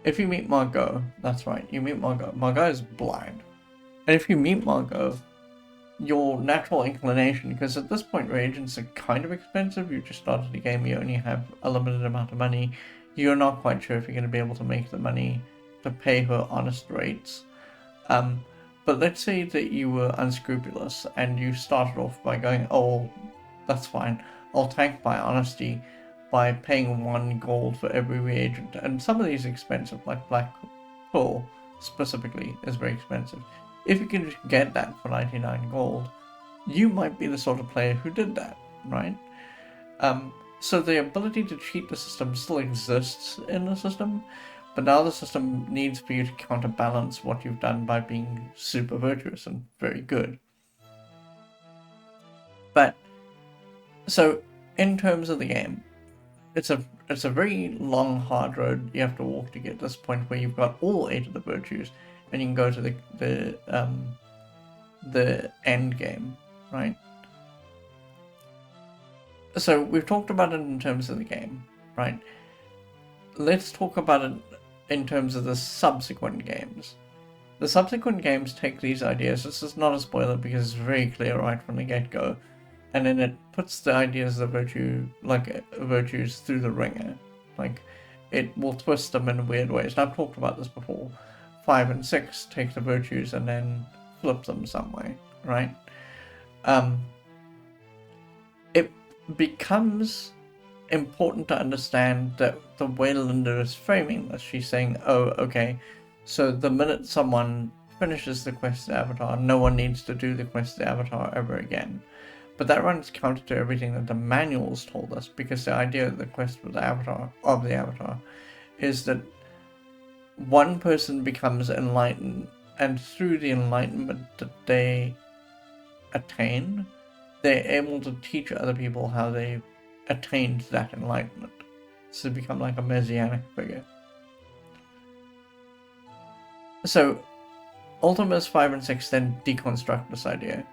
If you meet Margot, that's right, you meet Margot. Margot is blind. And if you meet Margot, your natural inclination, because at this point reagents are kind of expensive, you just started the game, you only have a limited amount of money, you're not quite sure if you're going to be able to make the money to pay her honest rates. But let's say that you were unscrupulous and you started off by going, oh, that's fine, I'll tank my honesty by paying 1 gold for every reagent. And some of these are expensive, like Black Pearl specifically is very expensive. If you can just get that for 99 gold, you might be the sort of player who did that, right? So the ability to cheat the system still exists in the system, but now the system needs for you to counterbalance what you've done by being super virtuous and very good. But, so, in terms of the game, it's a very long, hard road you have to walk to get to this point where you've got all 8 of the virtues, and you can go to the end game, right? So we've talked about it in terms of the game, right? Let's talk about it in terms of the subsequent games. The subsequent games take these ideas. This is not a spoiler because it's very clear right from the get-go, and then it puts the ideas of virtues through the ringer. Like, it will twist them in weird ways. And I've talked about this before. 5 and 6 take the virtues and then flip them some way, right? It becomes important to understand that the way Linda is framing this, she's saying, oh, okay, so the minute someone finishes the quest of the Avatar, no one needs to do the quest of the Avatar ever again. But that runs counter to everything that the manuals told us, because the idea of the quest of the Avatar is that one person becomes enlightened, and through the enlightenment that they attain, they're able to teach other people how they attained that enlightenment. So they become like a messianic figure. So Ultimas 5 and 6 then deconstruct this idea.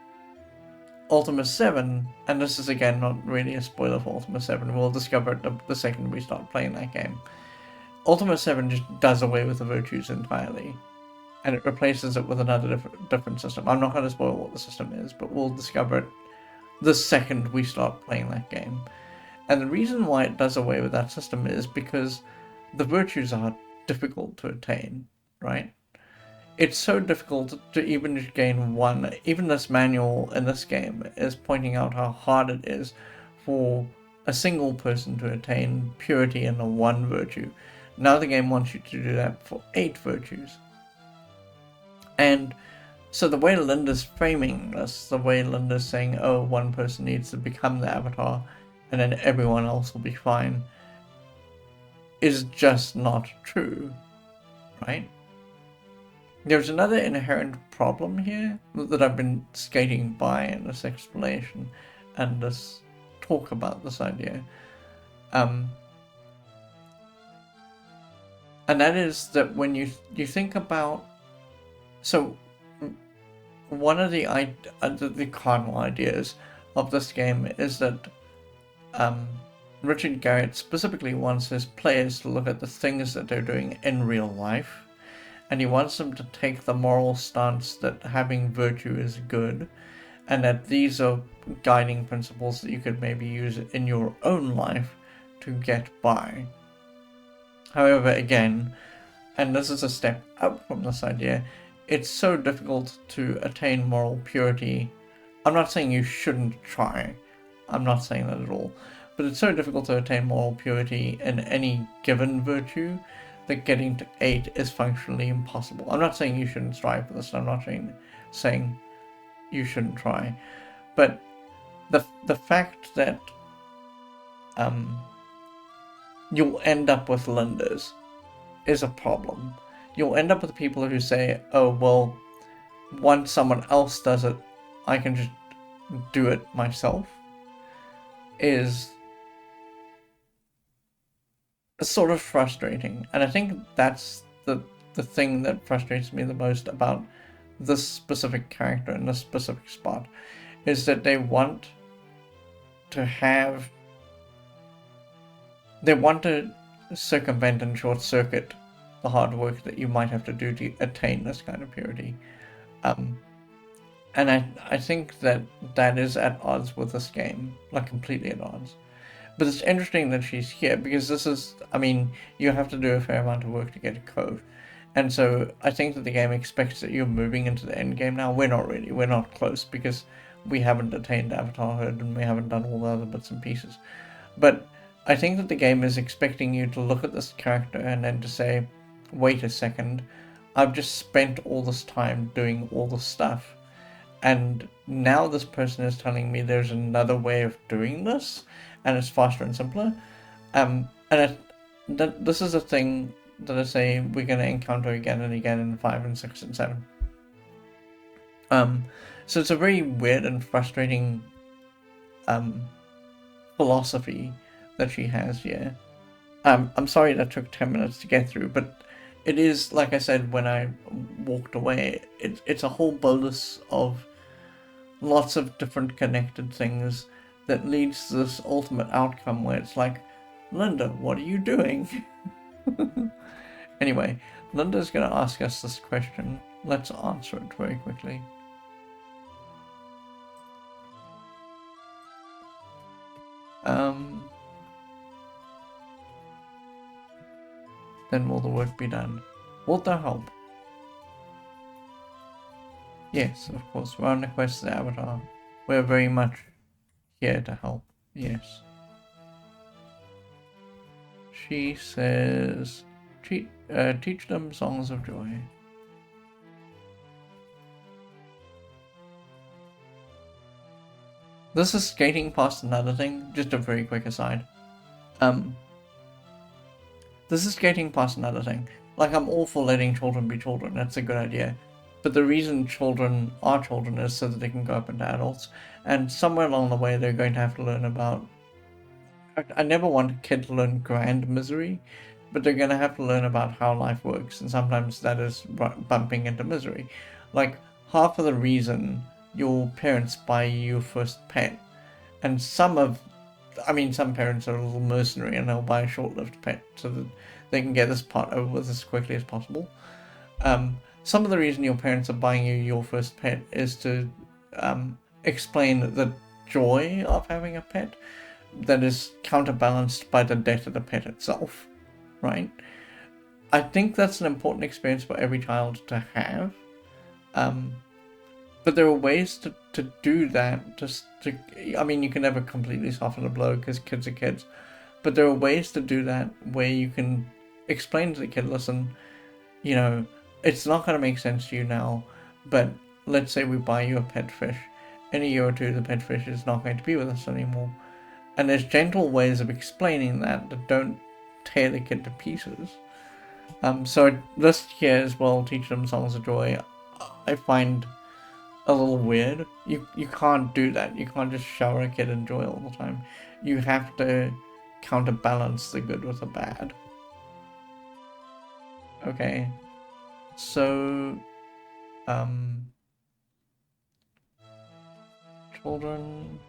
Ultima 7, and this is again not really a spoiler for Ultima 7, we'll discover it the second we start playing that game. Ultima 7 just does away with the virtues entirely, and it replaces it with another different system. I'm not going to spoil what the system is, but we'll discover it the second we start playing that game. And the reason why it does away with that system is because the virtues are difficult to attain, right? It's so difficult to even gain one. Even this manual in this game is pointing out how hard it is for a single person to attain purity in a one virtue. Now the game wants you to do that for 8 virtues. And so the way Linda's framing this, the way Linda's saying, oh, one person needs to become the avatar and then everyone else will be fine, is just not true, right? There's another inherent problem here that I've been skating by in this explanation and this talk about this idea. And that is that when you think about... So, one of the cardinal ideas of this game is that Richard Garriott specifically wants his players to look at the things that they're doing in real life, and he wants them to take the moral stance that having virtue is good, and that these are guiding principles that you could maybe use in your own life to get by. However, again, and this is a step up from this idea, it's so difficult to attain moral purity. I'm not saying you shouldn't try, I'm not saying that at all, but it's so difficult to attain moral purity in any given virtue that getting to 8 is functionally impossible. I'm not saying you shouldn't strive for this, I'm not saying you shouldn't try, but the fact that you'll end up with Lindas is a problem. You'll end up with people who say, oh, well, once someone else does it, I can just do it myself, is sort of frustrating. And I think that's the thing that frustrates me the most about this specific character in this specific spot, is that they want to circumvent and short circuit the hard work that you might have to do to attain this kind of purity. And I think that is at odds with this game, like completely at odds. But it's interesting that she's here, because this is, I mean, you have to do a fair amount of work to get a Cove. And so I think that the game expects that you're moving into the end game now. We're not really, we're not close, because we haven't attained Avatarhood and we haven't done all the other bits and pieces. But I think that the game is expecting you to look at this character and then to say, wait a second, I've just spent all this time doing all this stuff, and now this person is telling me there's another way of doing this, and it's faster and simpler. And this is a thing that I say we're going to encounter again and again in 5 and 6 and 7. So it's a very weird and frustrating philosophy that she has here. I'm sorry that took 10 minutes to get through, but it is, like I said when I walked away, it's a whole bolus of lots of different connected things that leads to this ultimate outcome where it's like, Linda, what are you doing? Anyway, Linda's going to ask us this question. Let's answer it very quickly. Then will the work be done? Wilt thou help? Yes, of course. We're on the quest to the Avatar. We're very much here to help. Yes. She says, teach them songs of joy. This is skating past another thing. Just a very quick aside. This is skating past another thing. Like, I'm all for letting children be children. That's a good idea. But the reason children are children is so that they can grow up into adults. And somewhere along the way, they're going to have to learn about... I never want a kid to learn grand misery, but they're going to have to learn about how life works, and sometimes that is bumping into misery. Like, half of the reason your parents buy you your first pet, and some parents are a little mercenary and they'll buy a short-lived pet so that they can get this part over with as quickly as possible. Some of the reason your parents are buying you your first pet is to explain the joy of having a pet that is counterbalanced by the death of the pet itself, right? I think that's an important experience for every child to have. But there are ways to do that. You can never completely soften a blow because kids are kids. But there are ways to do that where you can explain to the kid, listen, it's not going to make sense to you now, but let's say we buy you a pet fish. In a year or two, the pet fish is not going to be with us anymore. And there's gentle ways of explaining that don't tear the kid to pieces. So this here as well, teach them songs of joy, I find a little weird. You can't do that. You can't just shower a kid in joy all the time. You have to counterbalance the good with the bad. Okay. So, children.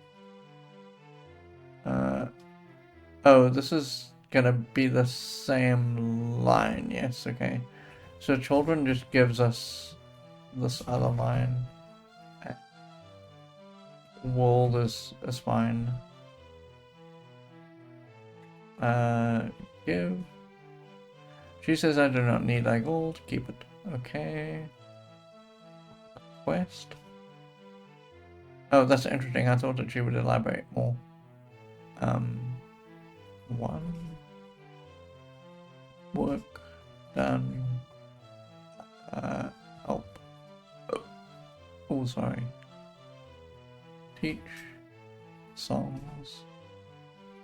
Oh, this is gonna be the same line. Yes, okay. So children just gives us this other line. World is fine. Give. She says I do not need thy gold. Keep it. Okay. Quest. Oh, that's interesting. I thought that she would elaborate more. One. Work. Done. Help. Oh, sorry. Teach. Songs.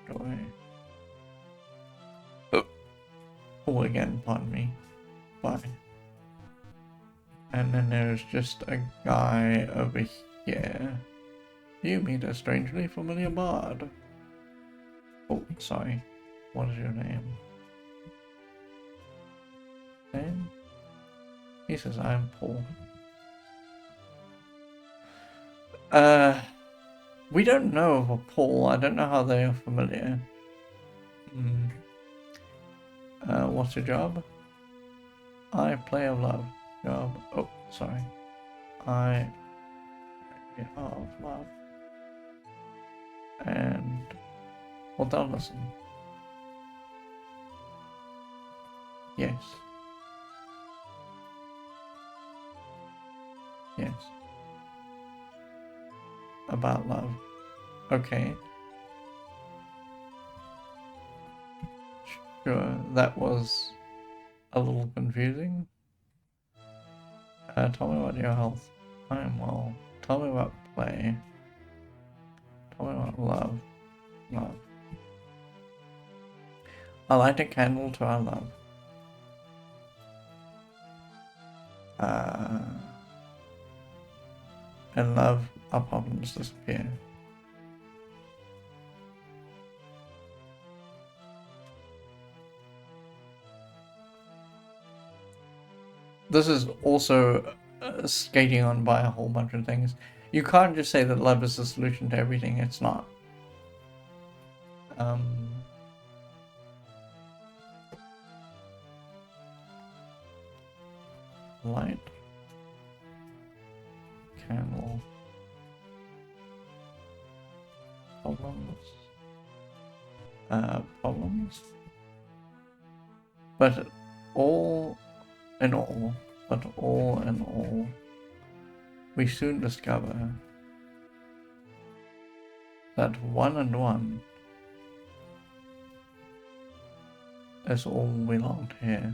Joy. Oh, again, pardon me. Bye. And then there's just a guy over here. You meet a strangely familiar bard. Oh, sorry. What is your name? Name? He says, I'm Paul. We don't know of a Paul. I don't know how they are familiar. What's your job? I play of love. Job. Oh, sorry. I play of love. And well done, listen. Yes. Yes. About love. Okay. Sure, that was a little confusing. Tell me about your health. I am well. Tell me about play. Tell me about love. Love. I light a candle to our love. And love, our problems disappear. This is also skating on by a whole bunch of things. You can't just say that love is the solution to everything. It's not. Light. Candle. Problems. Problems. But all in all, we soon discover that 1 and 1 is all we long to hear.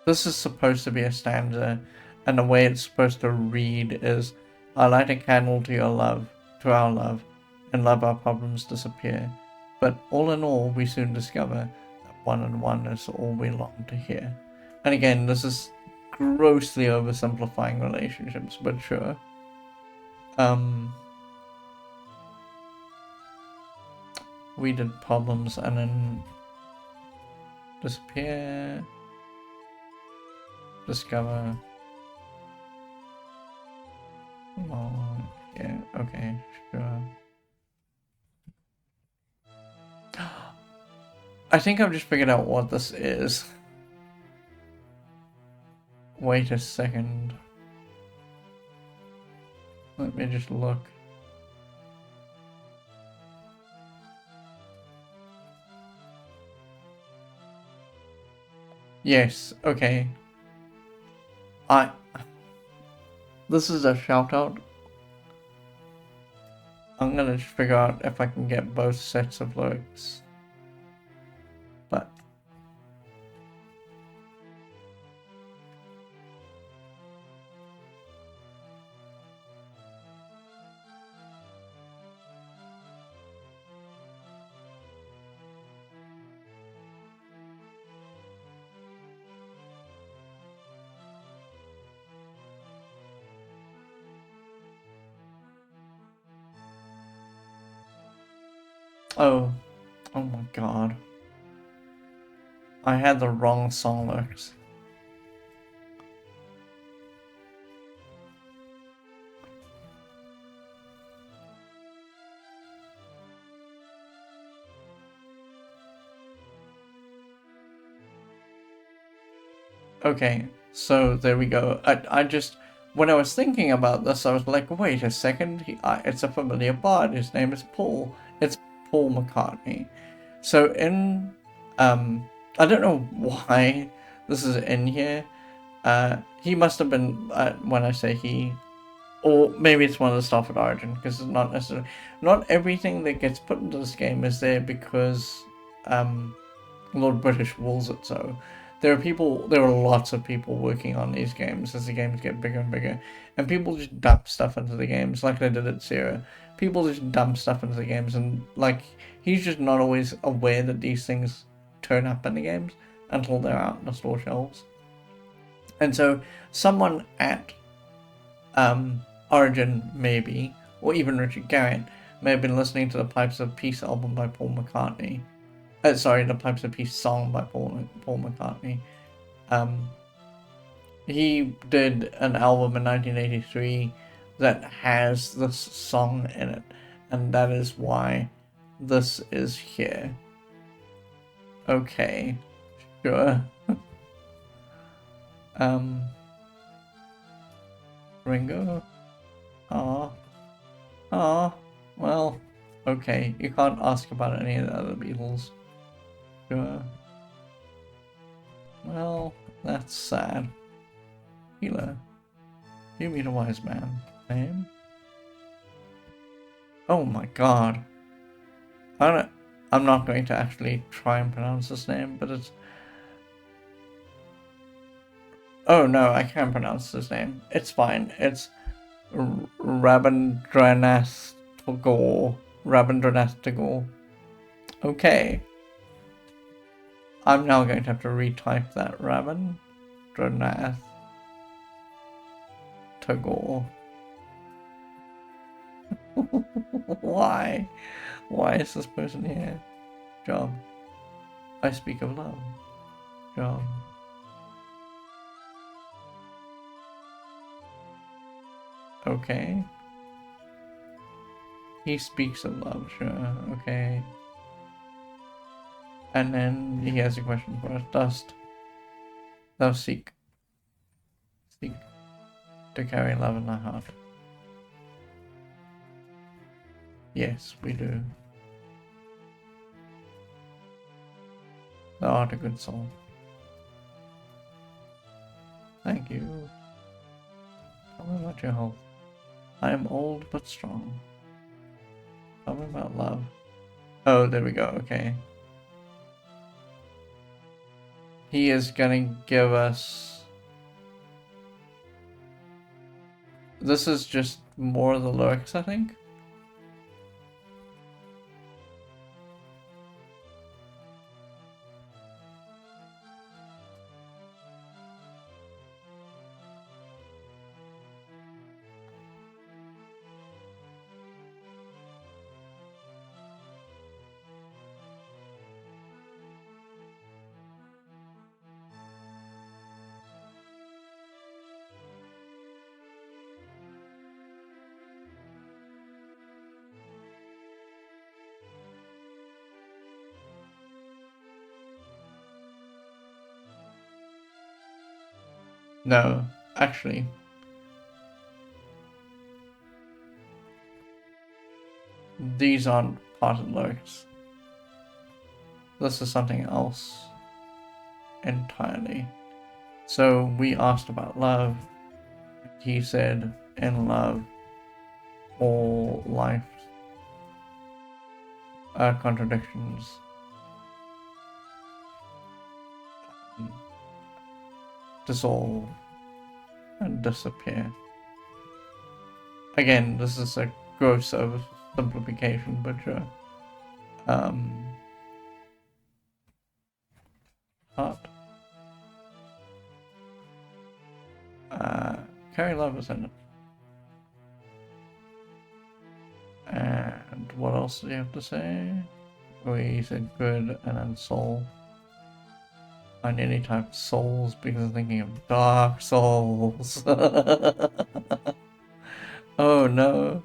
This is supposed to be a stanza, and the way it's supposed to read is, I light a candle to your love, to our love, and love our problems disappear. But all in all, we soon discover that 1 and 1 is all we long to hear. And again, this is grossly oversimplifying relationships, but sure. We did problems and then disappear, discover. Come on. Yeah, okay, sure. I think I've just figured out what this is. Wait a second. Let me just look. Yes, okay. This is a shout out. I'm gonna just figure out if I can get both sets of lyrics. But oh my god. I had the wrong song lyrics. Okay, so there we go. I just, when I was thinking about this, I was like, wait a second, it's a familiar bard. His name is Paul. It's Paul McCartney. So in, I don't know why this is in here. He must have been, when I say he, or maybe it's one of the staff at Origin, because it's not necessarily, not everything that gets put into this game is there because, Lord British rules it so. There are lots of people working on these games as the games get bigger and bigger, and people just dump stuff into the games like they did at Sierra. People just dump stuff into the games, and like he's just not always aware that these things turn up in the games until they're out in the store shelves. And so someone at Origin maybe, or even Richard Garriott, may have been listening to the Pipes of Peace album by Paul McCartney. Sorry, the Pipes of Peace song by Paul McCartney. He did an album in 1983 that has this song in it, and that is why this is here. Okay, sure. Ringo? Well, okay, you can't ask about any of the other Beatles. Sure. Well, that's sad. Healer. You meet a wise man. Name? Oh my god. I'm not going to actually try and pronounce this name, but it's... Oh no, I can't pronounce this name. It's fine. It's Rabindranath Tagore. Rabindranath Tagore. Okay. I'm now going to have to retype that. Rabindranath Tagore. Why? Why is this person here? Job. I speak of love. Job. Okay. He speaks of love, sure. Okay. And then he has a question for us. Dost thou seek to carry love in thy heart? Yes, we do. Thou art a good soul. Thank you. Tell me about your health. I am old but strong. Tell me about love. Oh, there we go, okay. He is gonna give us... This is just more of the lyrics, I think. No, actually. These aren't part of the lyrics. This is something else entirely. So we asked about love. He said, in love, all life contradictions dissolve and disappear. Again, this is a gross oversimplification, but sure. Heart. Carry love is in it. And what else do you have to say? We said good and then soul. I nearly typed souls because I'm thinking of Dark Souls. Oh no.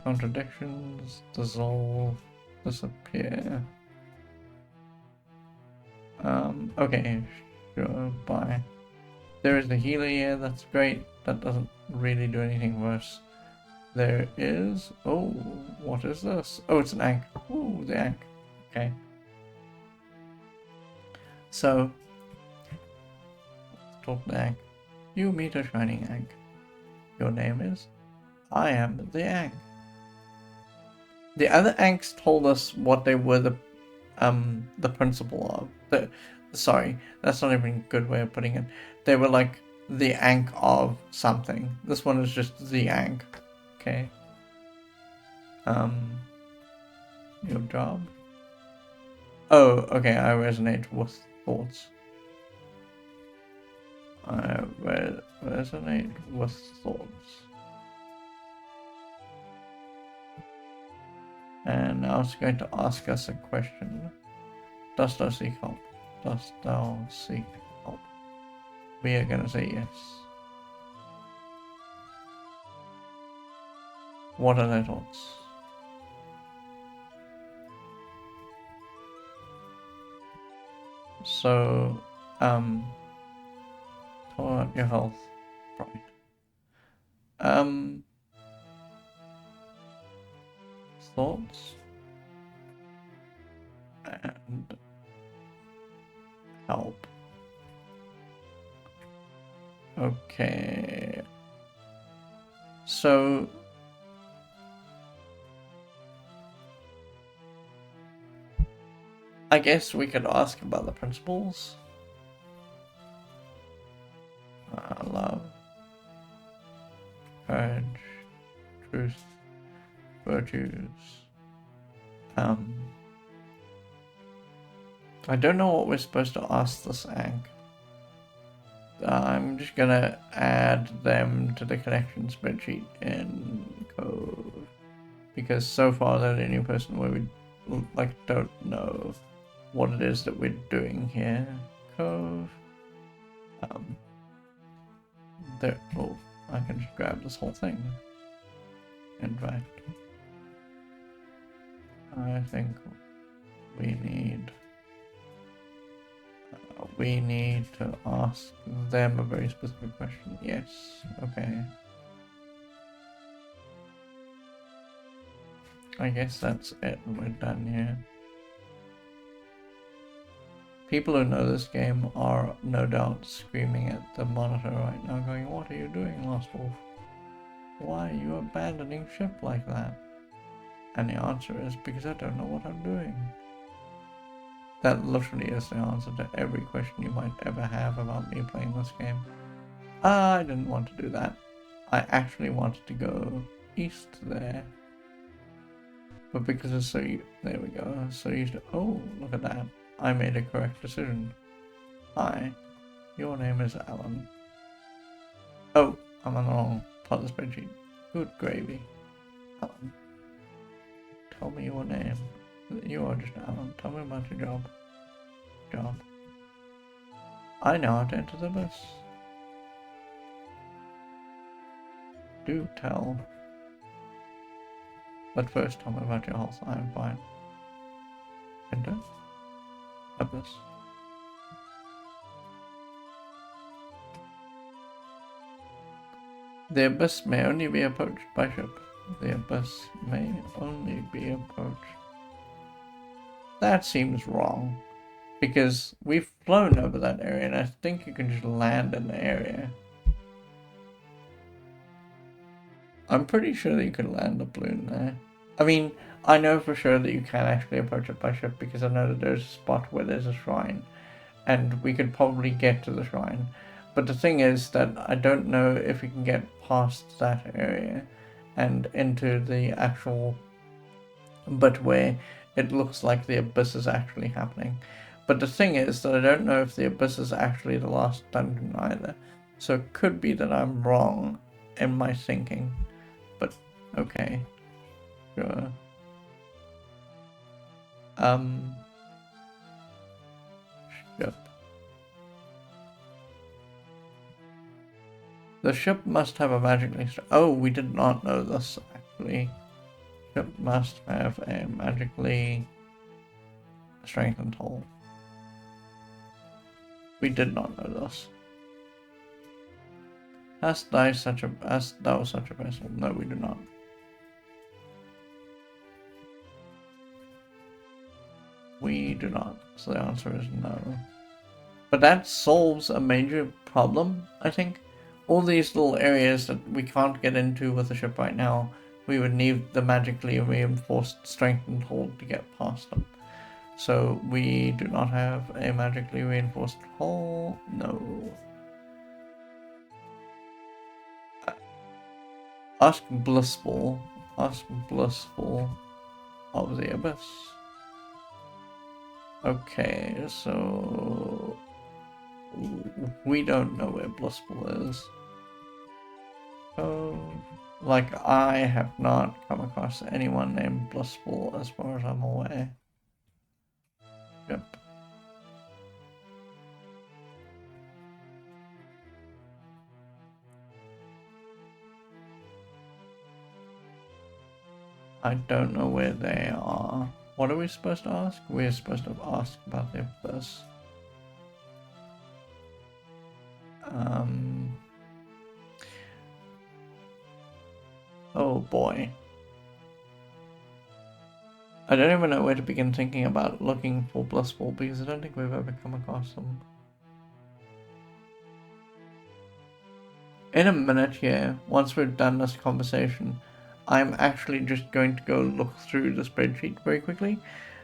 Contradictions, dissolve, disappear. Okay, sure, bye. There is the healer here, that's great. That doesn't really do anything worse. There is... Oh, what is this? Oh, it's an ankh. Ooh, the ankh. Okay. So, let's talk to the ankh. You meet a shining ankh. Your name is? I am the ankh. The other ankhs told us what they were the principle of. Sorry, that's not even a good way of putting it. They were like the ankh of something. This one is just the ankh. Okay. Your job? Oh, okay, I resonate with thoughts. I resonate with thoughts. And now it's going to ask us a question. Dost thou seek help? Dost thou seek help? We are going to say yes. What are their thoughts? So, talk about your health. Right. Thoughts and help. Okay. So I guess we could ask about the principles. Love, courage, truth, virtues. I don't know what we're supposed to ask this ankh. I'm just gonna add them to the connection spreadsheet in Cove, because so far they're the only person where we don't know what it is that we're doing here. Cove. There. Oh, I can just grab this whole thing. In fact, I think we need to ask them a very specific question. Yes. Okay. I guess that's it. We're done here. People who know this game are no doubt screaming at the monitor right now going, "What are you doing, Lost Wolf? Why are you abandoning ship like that?" And the answer is, because I don't know what I'm doing. That literally is the answer to every question you might ever have about me playing this game. I didn't want to do that. I actually wanted to go east there. But because it's so... There we go. So used to... Oh, look at that. I made a correct decision. Hi. Your name is Alan. Oh, I'm on the wrong part of the spreadsheet. Good gravy. Alan. Tell me your name. You are just Alan. Tell me about your job. I know how to enter the bus. Do tell. But first tell me about your health. I am fine. Enter. Abyss. The abyss may only be approached by ship. The abyss may only be approached. That seems wrong. Because we've flown over that area and I think you can just land in the area. I'm pretty sure that you can land a balloon there. I mean, I know for sure that you can actually approach it by ship because I know that there's a spot where there's a shrine. And we could probably get to the shrine. But the thing is that I don't know if we can get past that area and into the actual bit where it looks like the abyss is actually happening. But the thing is that I don't know if the abyss is actually the last dungeon either. So it could be that I'm wrong in my thinking. But okay. Sure. Ship. The ship must have a magically... Oh, we did not know this, actually. Ship must have a magically strengthened hull. We did not know this. Hast thou such a vessel? No, we do not. We do not. So the answer is no. But that solves a major problem, I think. All these little areas that we can't get into with the ship right now, we would need the magically reinforced strengthened hull to get past them. So we do not have a magically reinforced hull. No. Ask Blissful. Ask Blissful of the Abyss. Okay, so we don't know where Blissful is. Oh, like I have not come across anyone named Blissful as far as I'm aware. Yep. I don't know where they are. What are we supposed to ask? We're supposed to ask about the Abyss. Oh boy. I don't even know where to begin thinking about looking for Blissful because I don't think we've ever come across them. In a minute here, once we've done this conversation, I'm actually just going to go look through the spreadsheet very quickly,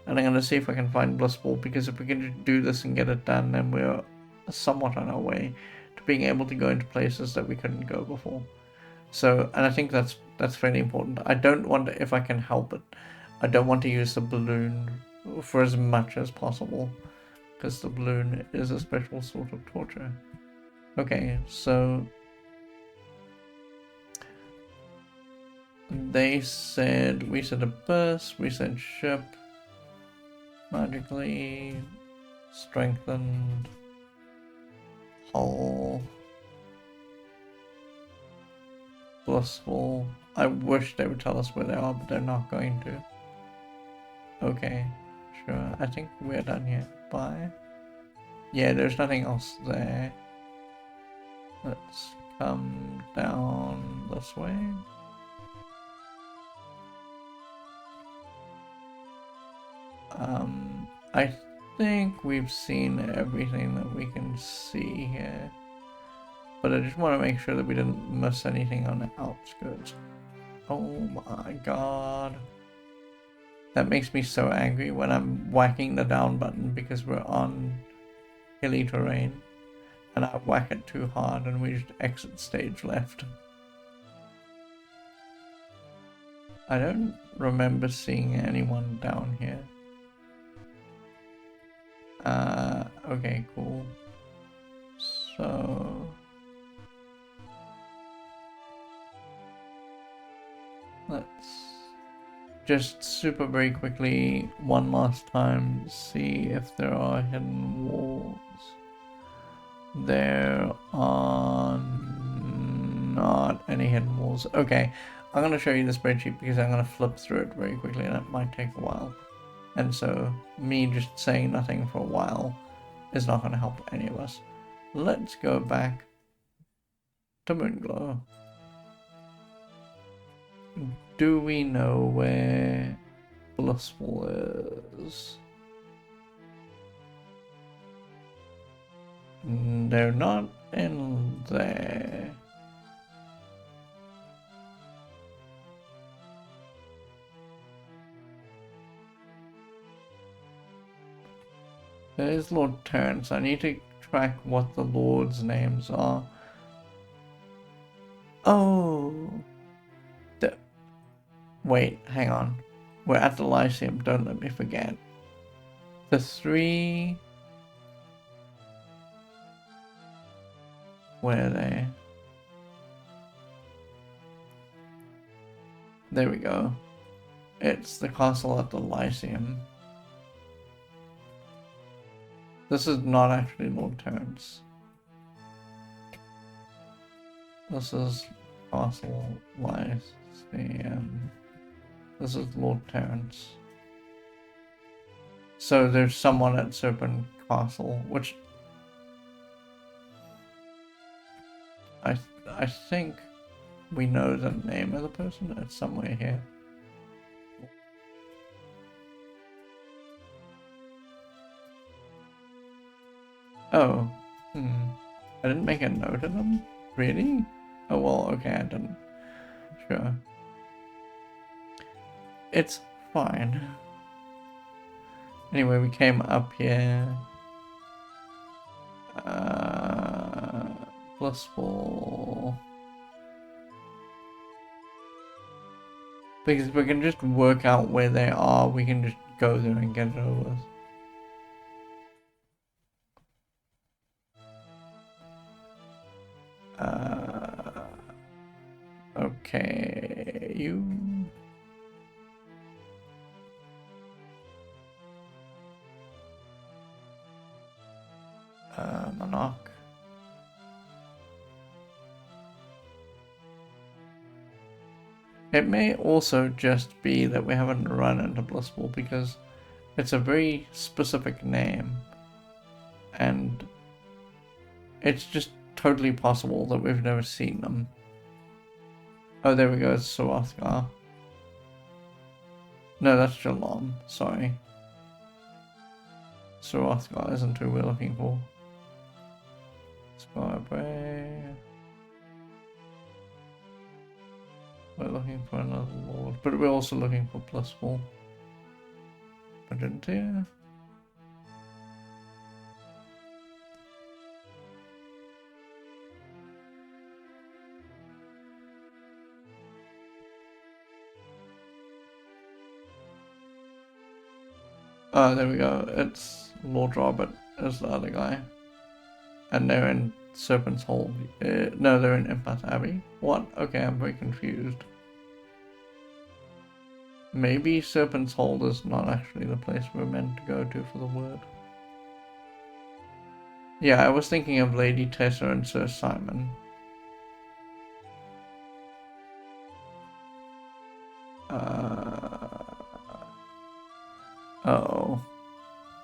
and I'm going to see if I can find Blissful, because if we can just do this and get it done, then we're somewhat on our way to being able to go into places that we couldn't go before. So, and I think that's fairly important. I don't want to, if I can help it, I don't want to use the balloon for as much as possible, because the balloon is a special sort of torture. Okay, so they said, we said Abyss, we said ship, magically strengthened hull, Blissful. I wish they would tell us where they are, but they're not going to. Okay, sure. I think we're done here. Bye. Yeah, there's nothing else there. Let's come down this way. I think we've seen everything that we can see here. But I just want to make sure that we didn't miss anything on the outskirts. Oh my god. That makes me so angry when I'm whacking the down button because we're on hilly terrain. And I whack it too hard and we just exit stage left. I don't remember seeing anyone down here. Okay, cool. So let's just super very quickly one last time see if there are hidden walls. There are not any hidden walls. Okay, I'm going to show you the spreadsheet because I'm going to flip through it very quickly and it might take a while. And so me just saying nothing for a while is not going to help any of us. Let's go back to Moonglow. Do we know where Blissful is? They're not in there. There's Lord Terrence. I need to track what the Lord's names are. Oh. Wait, hang on. We're at the Lyceum, don't let me forget. The 3... Where are they? There we go. It's the castle at the Lyceum. This is not actually Lord Terrence. This is Castle Lyceum. This is Lord Terrence. So there's someone at Serpent Castle, which I think we know the name of the person. It's somewhere here. Oh, I didn't make a note of them? Really? Oh well, okay, I didn't. Sure. It's fine. Anyway, we came up here. Blissful. Because we can just work out where they are, we can just go there and get it over with. Okay, you... Monarch. It may also just be that we haven't run into Blissful because it's a very specific name and it's just totally possible that we've never seen them. Oh, there we go, it's Swathgar. No, that's Jalom, sorry. Swathgar isn't who we're looking for. Skybray. We're looking for another lord, but we're also looking for Blissful. Argentina. Oh, there we go. It's Lord Robert as the other guy. And they're in Serpent's Hole. No, they're in Empath Abbey. What? Okay, I'm very confused. Maybe Serpent's Hole is not actually the place we're meant to go to for the word. Yeah, I was thinking of Lady Tessa and Sir Simon. Oh.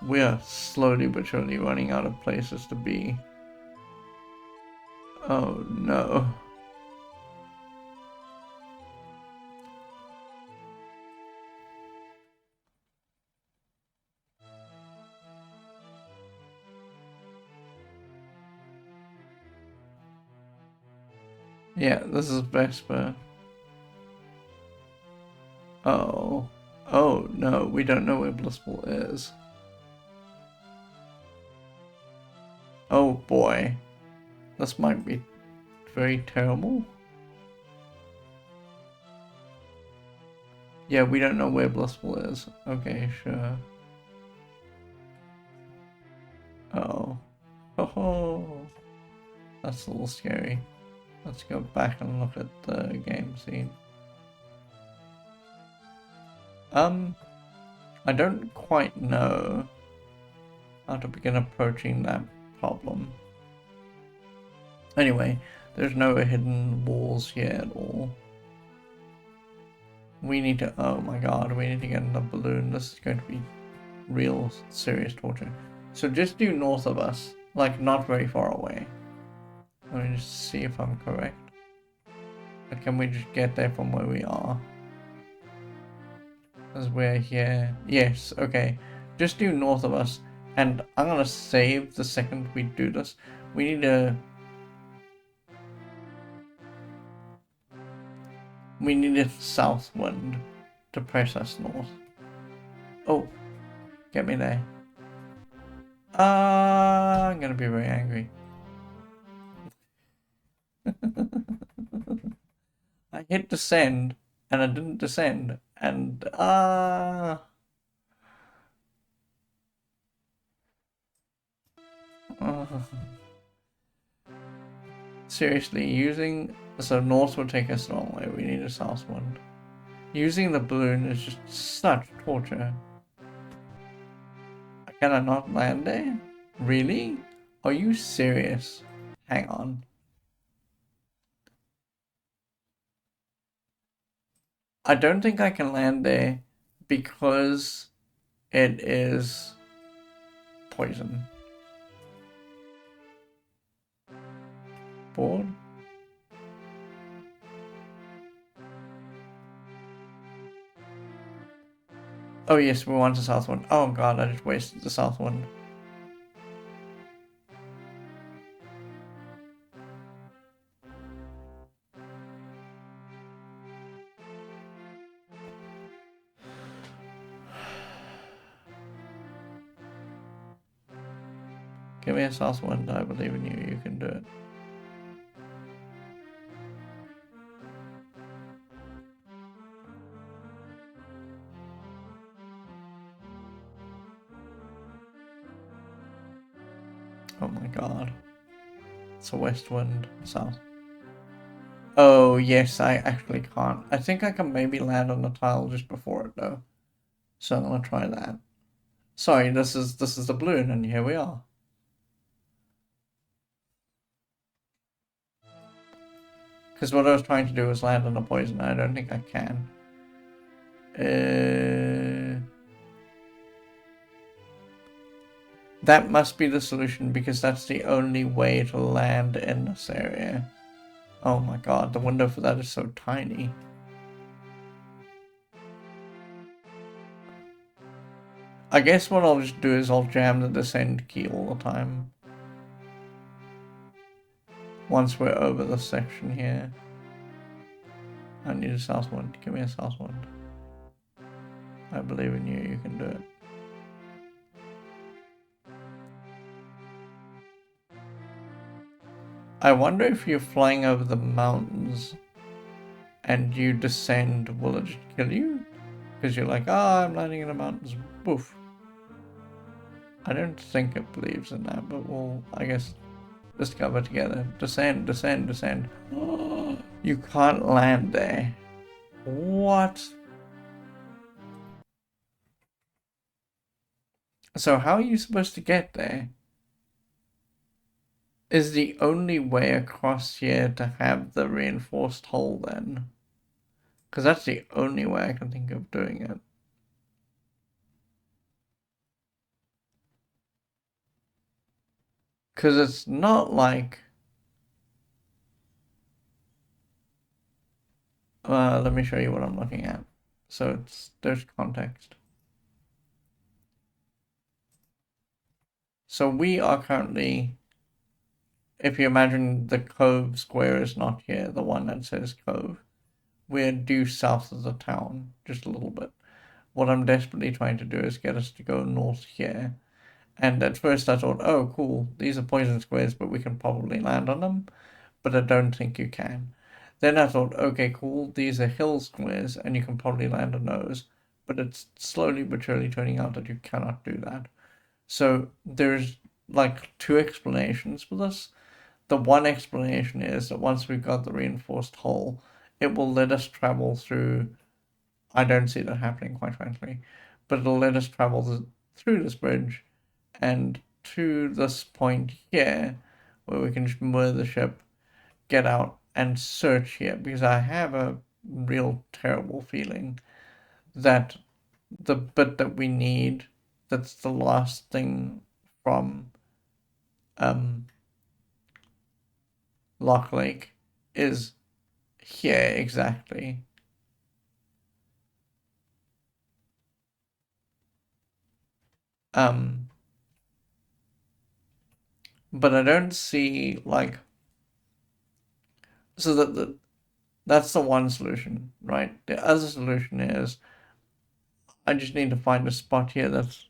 We are slowly but surely running out of places to be. Oh no. Yeah, this is Vesper. Oh. Oh no, we don't know where Blissful is. Oh boy. This might be very terrible. Yeah, we don't know where Blissful is. Okay, sure. Oh. Oh. That's a little scary. Let's go back and look at the game scene. I don't quite know how to begin approaching that problem. Anyway, there's no hidden walls here at all. We need to, oh my god, we need to get in the balloon. This is going to be real serious torture. So just due north of us, like not very far away. Let me just see if I'm correct. Can we just get there from where we are? Because we're here. Yes, okay. Just due north of us. And I'm gonna save the second we do this. We need a south wind to press us north. Oh, get me there. I'm gonna be very angry. I hit descend and I didn't descend and seriously, so north will take us a long way. We need a south wind. Using the balloon is just such torture. Can I not land there? Really? Are you serious? Hang on. I don't think I can land there because it is poison. Board? Oh yes, we want the south one. Oh god, I just wasted the south one. Give me a south wind, I believe in you, you can do it. Oh my god. It's a west wind, south. Oh yes, I actually can't. I think I can maybe land on the tile just before it though. So I'm gonna try that. Sorry, this is the balloon and here we are. Because what I was trying to do was land on a poison. I don't think I can. That must be the solution because that's the only way to land in this area. Oh my god, the window for that is so tiny. I guess what I'll just do is I'll jam the descend key all the time. Once we're over the section here. I need a south wind. Give me a south wind. I believe in you, you can do it. I wonder if you're flying over the mountains and you descend, will it just kill you? Because you're like, oh, I'm landing in the mountains. Boof. I don't think it believes in that, but we'll, I guess, discover together. Descend, descend, descend. You can't land there. What? So how are you supposed to get there? Is the only way across here to have the reinforced hull then? Because that's the only way I can think of doing it. Because it's not like... let me show you what I'm looking at. So there's context. So we are currently, if you imagine the Cove square is not here, the one that says Cove, we're due south of the town, just a little bit. What I'm desperately trying to do is get us to go north here. And at first I thought, oh cool, these are poison squares, but we can probably land on them. But I don't think you can. Then I thought, okay, cool, these are hill squares, and you can probably land on those. But it's slowly but surely turning out that you cannot do that. So there's like two explanations for this. The one explanation is that once we've got the reinforced hull, it will let us travel through. I don't see that happening, quite frankly, but it'll let us travel through this bridge and to this point here where we can just moor the ship, get out, and search here, because I have a real terrible feeling that the bit that we need that's the last thing from Lock Lake is here exactly. But I don't see like, so that's the one solution, right? The other solution is I just need to find a spot here that's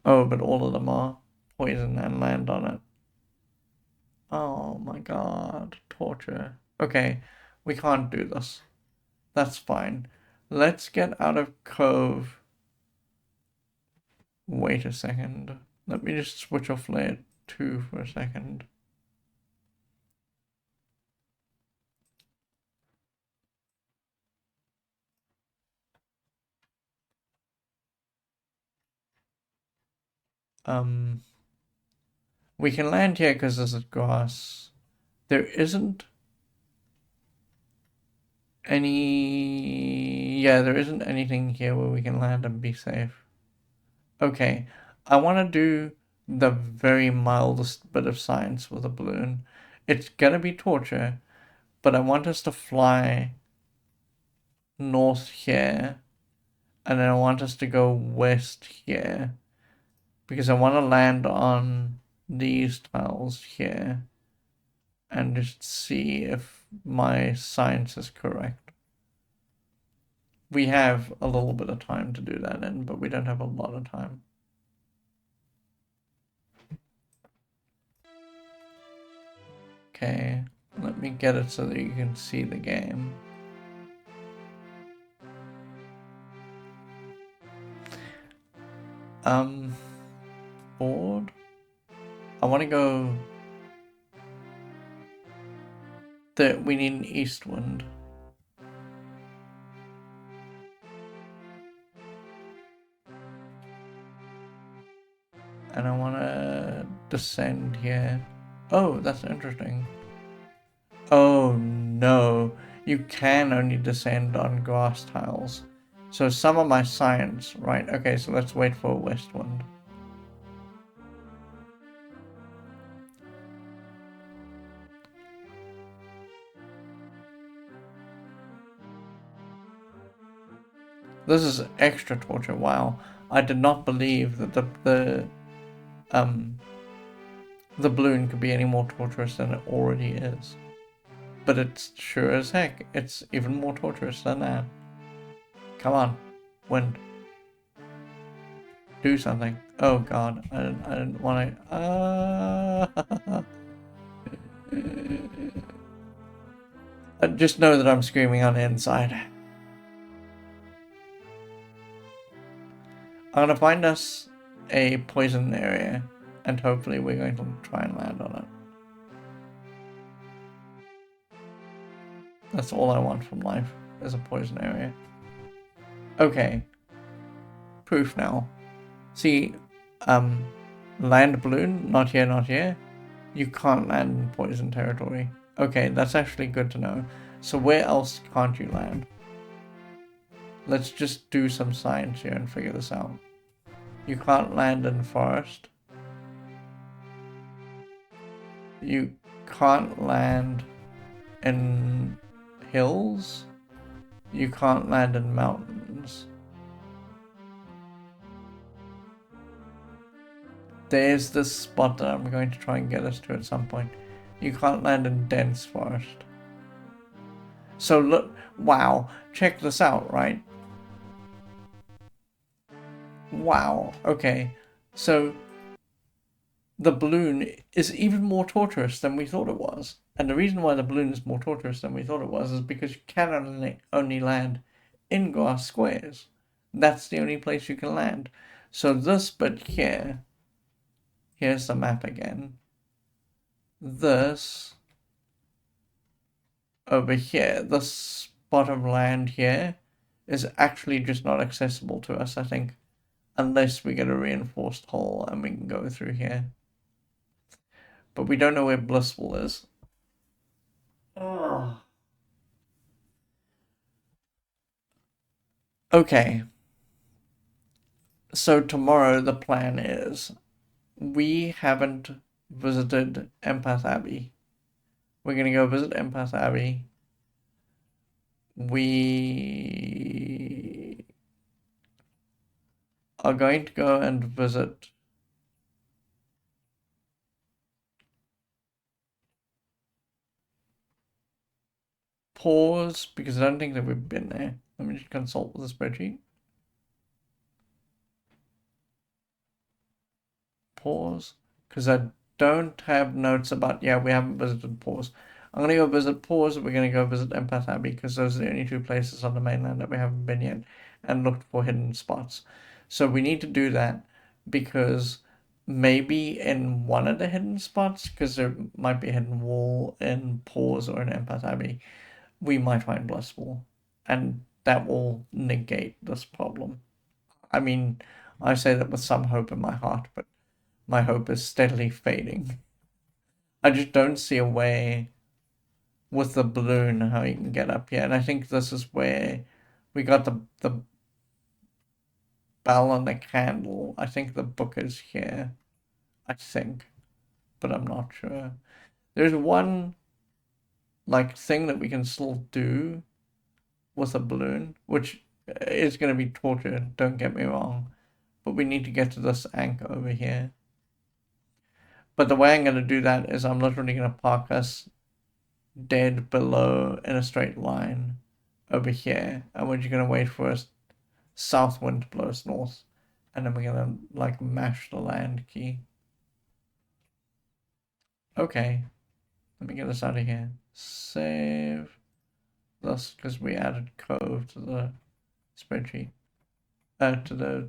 oh, but all of them are poison and land on it. Oh my god, torture. Okay, we can't do this. That's fine. Let's get out of Cove. Wait a second. Let me just switch off layer 2 for a second. We can land here because this is grass. There isn't there isn't anything here where we can land and be safe. Okay, I want to do the very mildest bit of science with a balloon. It's gonna be torture, but I want us to fly north here, and then I want us to go west here, because I want to land on these tiles here, and just see if my science is correct. We have a little bit of time to do that in, but we don't have a lot of time. Okay, let me get it so that you can see the game. Board. I want to go. We need an east wind. And I want to descend here. Oh, that's interesting. Oh no, you can only descend on grass tiles. So some of my science, right? Okay, so let's wait for a west wind. This is extra torture. Wow, I did not believe that the balloon could be any more torturous than it already is. But it's sure as heck, it's even more torturous than that. Come on, wind. Do something. Oh god, I didn't want to. Just know that I'm screaming on the inside. I'm gonna find us a poison area, and hopefully we're going to try and land on it. That's all I want from life, is a poison area. Okay. Proof now. See, land balloon, not here, not here. You can't land in poison territory. Okay, that's actually good to know. So where else can't you land? Let's just do some science here and figure this out. You can't land in forest. You can't land in hills. You can't land in mountains. There's this spot that I'm going to try and get us to at some point. You can't land in dense forest. So look, wow, check this out, right? Wow, okay. So the balloon is even more torturous than we thought it was. And the reason why the balloon is more torturous than we thought it was is because you can only land in grass squares. That's the only place you can land. So this bit here, here's the map again. This over here, this spot of land here is actually just not accessible to us, I think, unless we get a reinforced hull and we can go through here. But we don't know where Blissful is. Oh. Okay. So tomorrow the plan is we haven't visited Empath Abbey. We're gonna go visit Empath Abbey. We are going to go and visit Pause because I don't think that we've been there. Let me just consult with the spreadsheet. Pause because I don't have notes about, yeah, we haven't visited Pause. I'm gonna go visit Pause. We're gonna go visit Empath Abbey because those are the only two places on the mainland that we haven't been yet and looked for hidden spots. So we need to do that because maybe in one of the hidden spots, because there might be a hidden wall in Pause or in Empath Abbey, we might find Blissful, and that will negate this problem. I mean, I say that with some hope in my heart, but my hope is steadily fading. I just don't see a way with the balloon how you can get up here, and I think this is where we got the bell and the candle. I think the book is here. I think, but I'm not sure. There's one like thing that we can still do with a balloon, which is going to be torture. Don't get me wrong, but we need to get to this anchor over here. But the way I'm going to do that is I'm literally going to park us dead below in a straight line over here, and we're just going to wait for a south wind to blow us north, and then we're going to like mash the land key. Okay, let me get us out of here. Save this because we added Cove to the spreadsheet. To the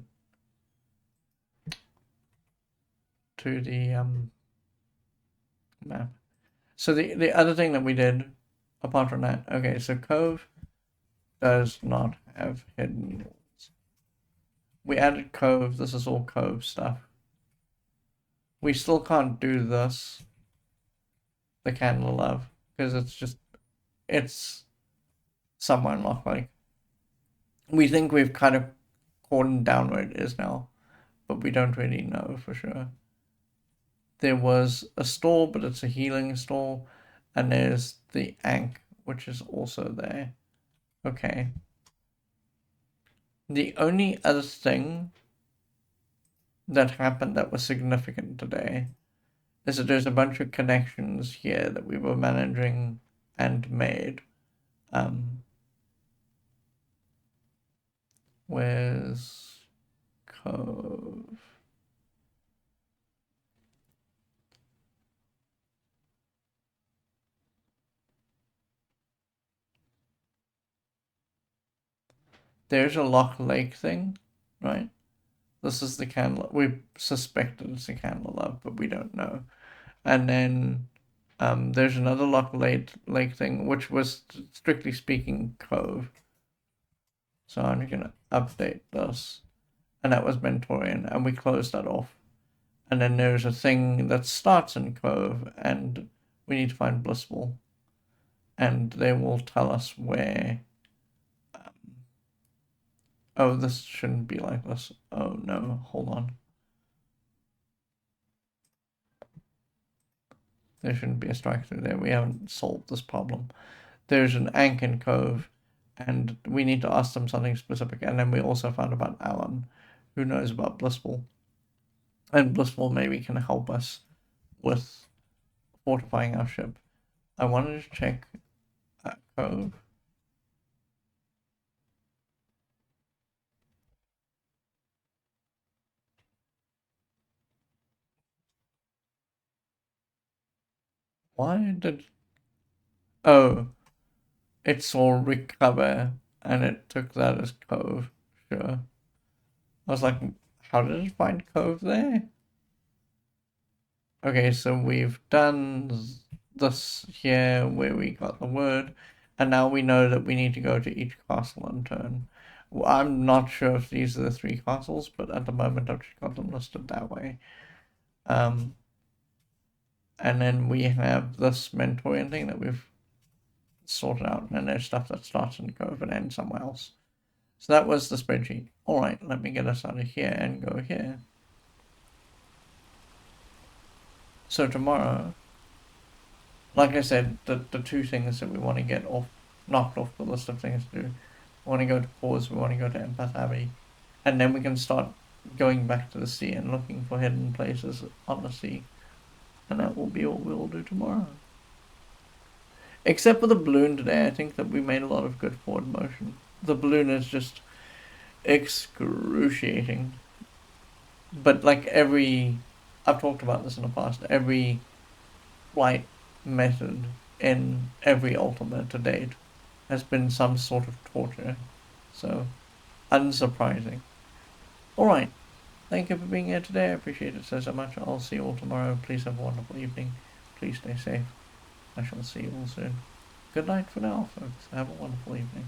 map. So the other thing that we did, apart from that, okay, so Cove does not have hidden walls. We added Cove. This is all Cove stuff. We still can't do this, the Candle of Love, because it's somewhere not like. We think we've kind of cordoned down where it is now, but we don't really know for sure. There was a stall, but it's a healing stall, and there's the Ankh, which is also there. Okay. The only other thing that happened that was significant today is that there's a bunch of connections here that we were managing and made. Where's Cove? There's a Loch Lake thing, right? This is the candle. We suspected it's a candle love, but we don't know. And then there's another Loch Lake thing, which was strictly speaking Cove. So I'm just gonna update this, and that was Mentorian, and we closed that off. And then there's a thing that starts in Cove, and we need to find Blissful, and they will tell us where. Oh, this shouldn't be like this. Oh no, hold on. There shouldn't be a strike through there. We haven't solved this problem. There's an Ankh in Cove, and we need to ask them something specific. And then we also found about Alan, who knows about Blissful. And Blissful maybe can help us with fortifying our ship. I wanted to check Cove. Why did... Oh, it saw recover, and it took that as Cove. Sure. I was like, how did it find Cove there? Okay, so we've done this here where we got the word, and now we know that we need to go to each castle in turn. Well, I'm not sure if these are the three castles, but at the moment I've just got them listed that way. And then we have this mentoring thing that we've sorted out, and then there's stuff that starts in Cove and ends somewhere else. So that was the spreadsheet. Alright, let me get us out of here and go here. So tomorrow, like I said, the two things that we want to get knocked off the list of things to do. We want to go to Pause, we want to go to Empath Abbey. And then we can start going back to the sea and looking for hidden places on the sea. And that will be all we'll do tomorrow. Except for the balloon today, I think that we made a lot of good forward motion. The balloon is just excruciating. But like I've talked about this in the past, every flight method in every Ultima to date has been some sort of torture. So, unsurprising. Alright, thank you for being here today. I appreciate it so much. I'll see you all tomorrow. Please have a wonderful evening. Please stay safe. I shall see you all soon. Good night for now, folks. Have a wonderful evening.